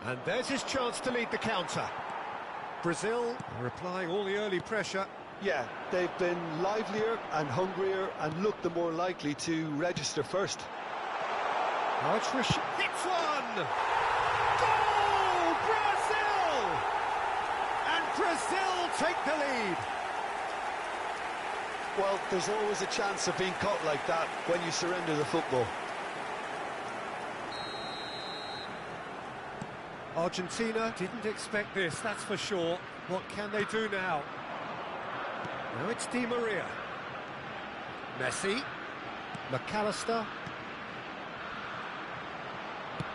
And there's his chance to lead the counter. Brazil are applying all the early pressure. Yeah, they've been livelier and hungrier and looked the more likely to register first. Now it's hits one! Goal! Brazil! And Brazil take the lead. Well, there's always a chance of being caught like that when you surrender the football. Argentina didn't expect this, that's for sure. What can they do now? Now it's Di Maria. Messi. McAllister.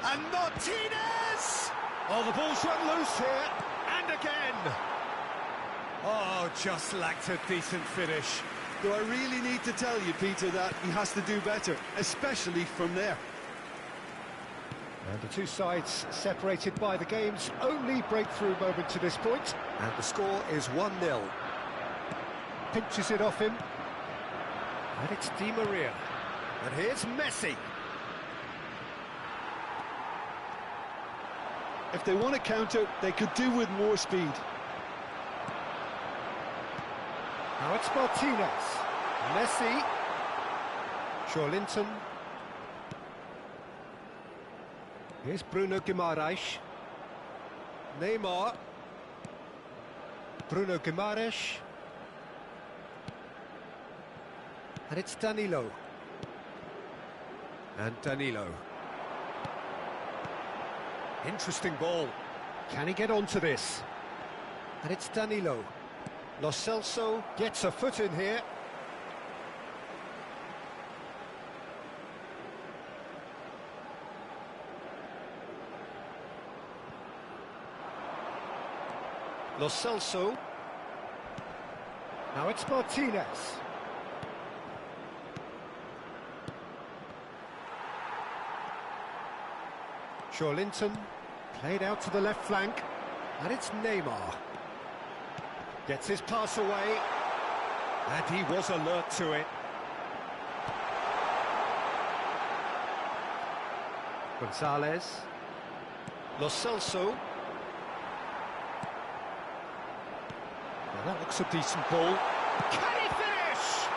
And Martinez! Oh, the ball's run loose here. And again. Oh, just lacked a decent finish. Do I really need to tell you, Peter, that he has to do better, especially from there? And the two sides separated by the game's only breakthrough moment to this point. And the score is 1-0. Pinches it off him. And it's Di Maria. And here's Messi. If they want to counter, they could do with more speed. Now it's Martinez. Messi. Linton. Here's Bruno Guimaraes. Neymar. Bruno Guimaraes. And it's Danilo. And Danilo. Interesting ball. Can he get onto this? And it's Danilo. Lo Celso gets a foot in here. Lo Celso. Now it's Martinez. Linton played out to the left flank, and it's Neymar. Gets his pass away, and he was alert to it. Gonzalez. Lo Celso. Well, that looks a decent ball. Can he finish?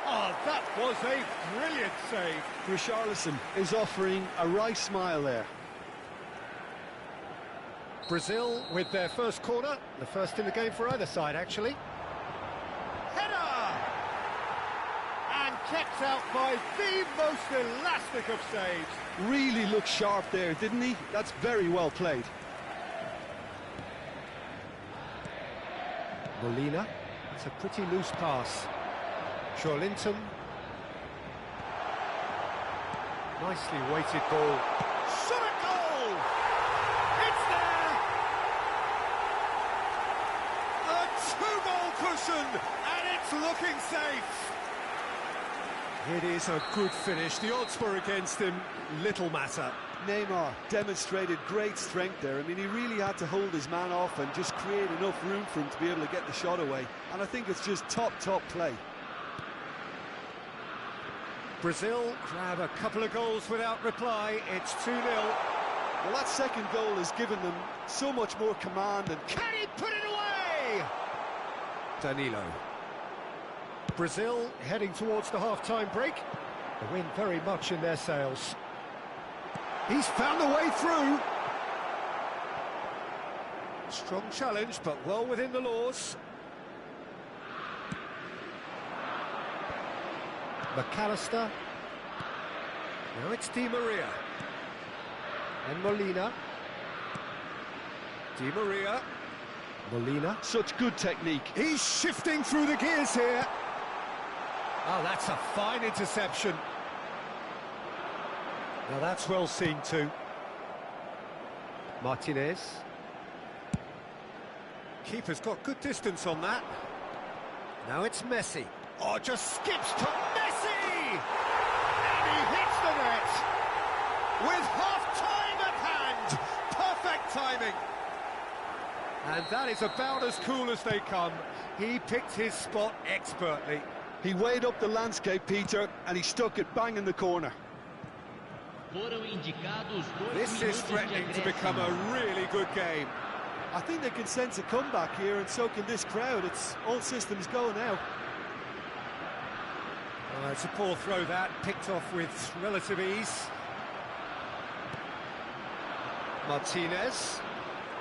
Oh, that was a brilliant save. Richarlison is offering a right smile there. Brazil with their first corner, the first in the game for either side, actually. Header! And kept out by the most elastic of saves. Really looked sharp there, didn't he? That's very well played. Molina, it's a pretty loose pass. Linton. Nicely weighted ball. Shot a goal! It's there! A two-goal cushion, and it's looking safe. It is a good finish. The odds were against him. Little matter. Neymar demonstrated great strength there. I mean, he really had to hold his man off and just create enough room for him to be able to get the shot away. And I think it's just top play. Brazil grab a couple of goals without reply. It's 2-0. Well, that second goal has given them so much more command. And Can he put it away? Danilo. Brazil heading towards the half-time break. The wind very much in their sails. He's found a way through. Strong challenge, but well within the laws. McAllister. Now it's Di Maria. And Molina. Di Maria. Molina. such good technique. He's shifting through the gears here. Oh, that's a fine interception. Now that's well seen too. Martinez. Keeper's got good distance on that. Now it's Messi. Oh, just skips to Messi! And he hits the net! With half-time at hand! Perfect timing! And that is about as cool as they come. He picked his spot expertly. He weighed up the landscape, Peter, and he stuck it bang in the corner. This is threatening to become a really good game. I think they can sense a comeback here, and so can this crowd. It's all systems go now. It's a poor throw that, picked off with relative ease. Martinez.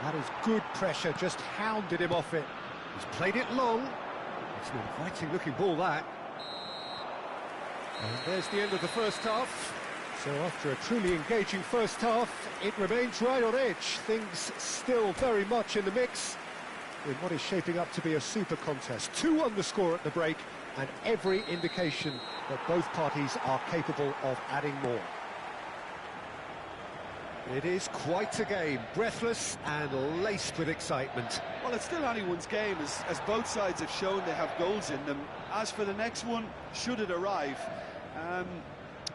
That is good pressure, just hounded him off it. He's played it long. It's an inviting looking ball, that. And there's the end of the first half. So after a truly engaging first half, it remains right on edge. Things still very much in the mix in what is shaping up to be a super contest. 2-1 the score at the break, and every indication that both parties are capable of adding more. It is quite a game, breathless and laced with excitement. Well, it's still anyone's game, as both sides have shown they have goals in them. As for the next one, should it arrive,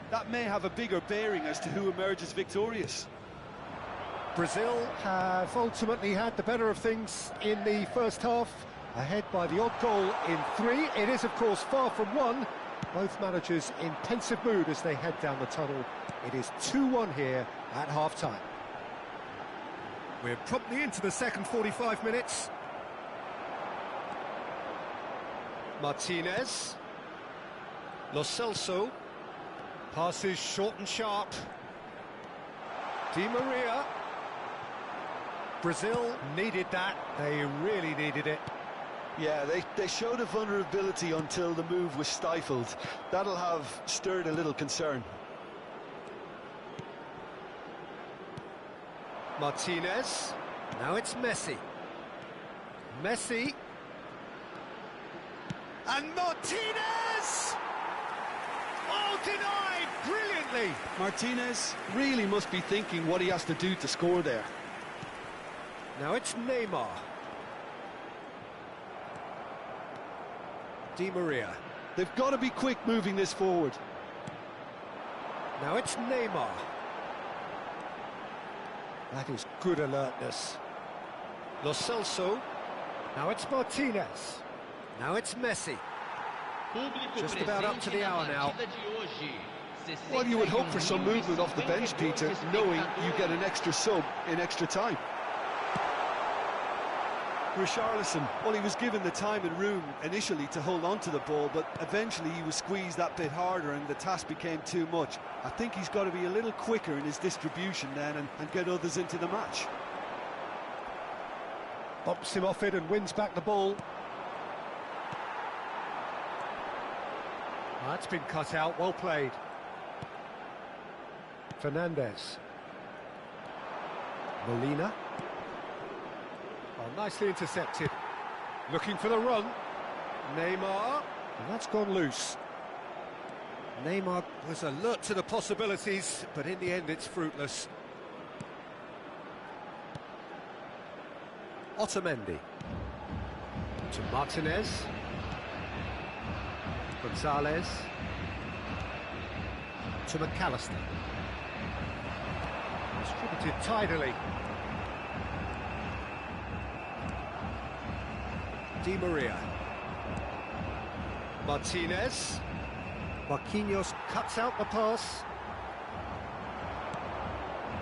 that may have a bigger bearing as to who emerges victorious. Brazil have ultimately had the better of things in the first half, ahead by the odd goal in 3. It is, of course, far from 1. Both managers in pensive mood as they head down the tunnel. It is 2-1 here at half-time. We're promptly into the second 45 minutes. Martinez. Lo Celso. Passes short and sharp. Di Maria. Brazil needed that. They really needed it. Yeah, they showed a vulnerability until the move was stifled. That'll have stirred a little concern. Martinez. Now it's Messi. Messi. And Martinez! Oh, denied brilliantly! Martinez really must be thinking what he has to do to score there. Now it's Neymar. Di Maria. They've got to be quick moving this forward. Now it's Neymar. That is good alertness. Lo Celso. Now it's Martinez. Now it's Messi. Just about up to the hour now. Well, you would hope for some movement off the bench, Peter, knowing you get an extra sub in extra time. Richarlison, well, he was given the time and room initially to hold on to the ball, but eventually he was squeezed that bit harder and the task became too much. I think he's got to be a little quicker in his distribution then and get others into the match. Bumps him off it and wins back the ball. That's been cut out, well played. Fernandez. Molina. Oh, nicely intercepted. Looking for the run. Neymar. And that's gone loose. Neymar was alert to the possibilities, but in the end it's fruitless. Otamendi. To Martinez. Gonzalez. To McAllister. Distributed tidily. Di Maria. Martinez. Marquinhos cuts out the pass.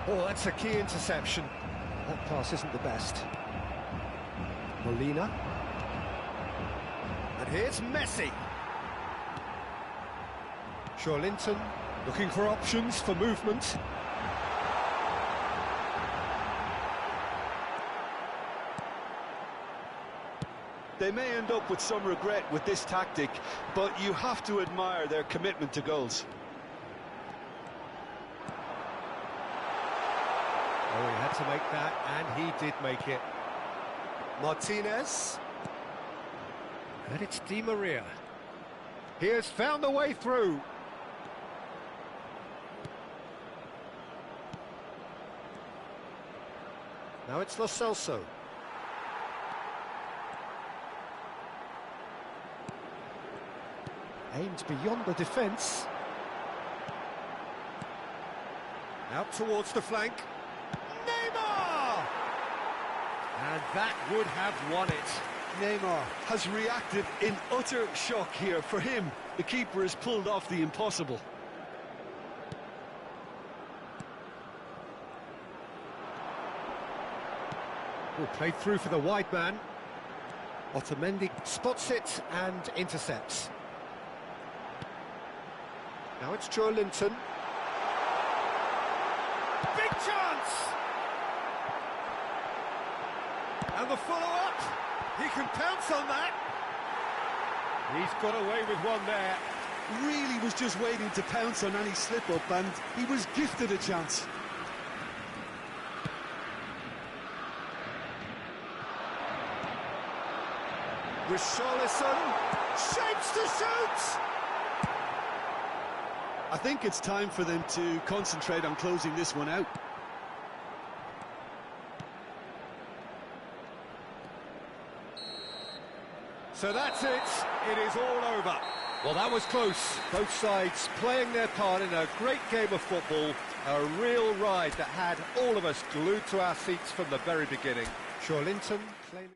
Oh, that's a key interception. That pass isn't the best. Molina. And here's Messi. Linton looking for options for movement. They may end up with some regret with this tactic, but you have to admire their commitment to goals. Oh, he had to make that, and he did make it. Martinez. And it's Di Maria. He has found the way through. Now it's Lo Celso. Aimed beyond the defence. Out towards the flank. Neymar! And that would have won it. Neymar has reacted in utter shock here. For him, the keeper has pulled off the impossible. Played through for the wide man. Otamendi spots it and intercepts. Now it's Linton. Big chance! And the follow-up. He can pounce on that. He's got away with one there. Really was just waiting to pounce on any slip-up, and he was gifted a chance. Richarlison shapes to shoot! I think it's time for them to concentrate on closing this one out. So that's it. It is all over. Well, that was close. Both sides playing their part in a great game of football. A real ride that had all of us glued to our seats from the very beginning. Linton playing...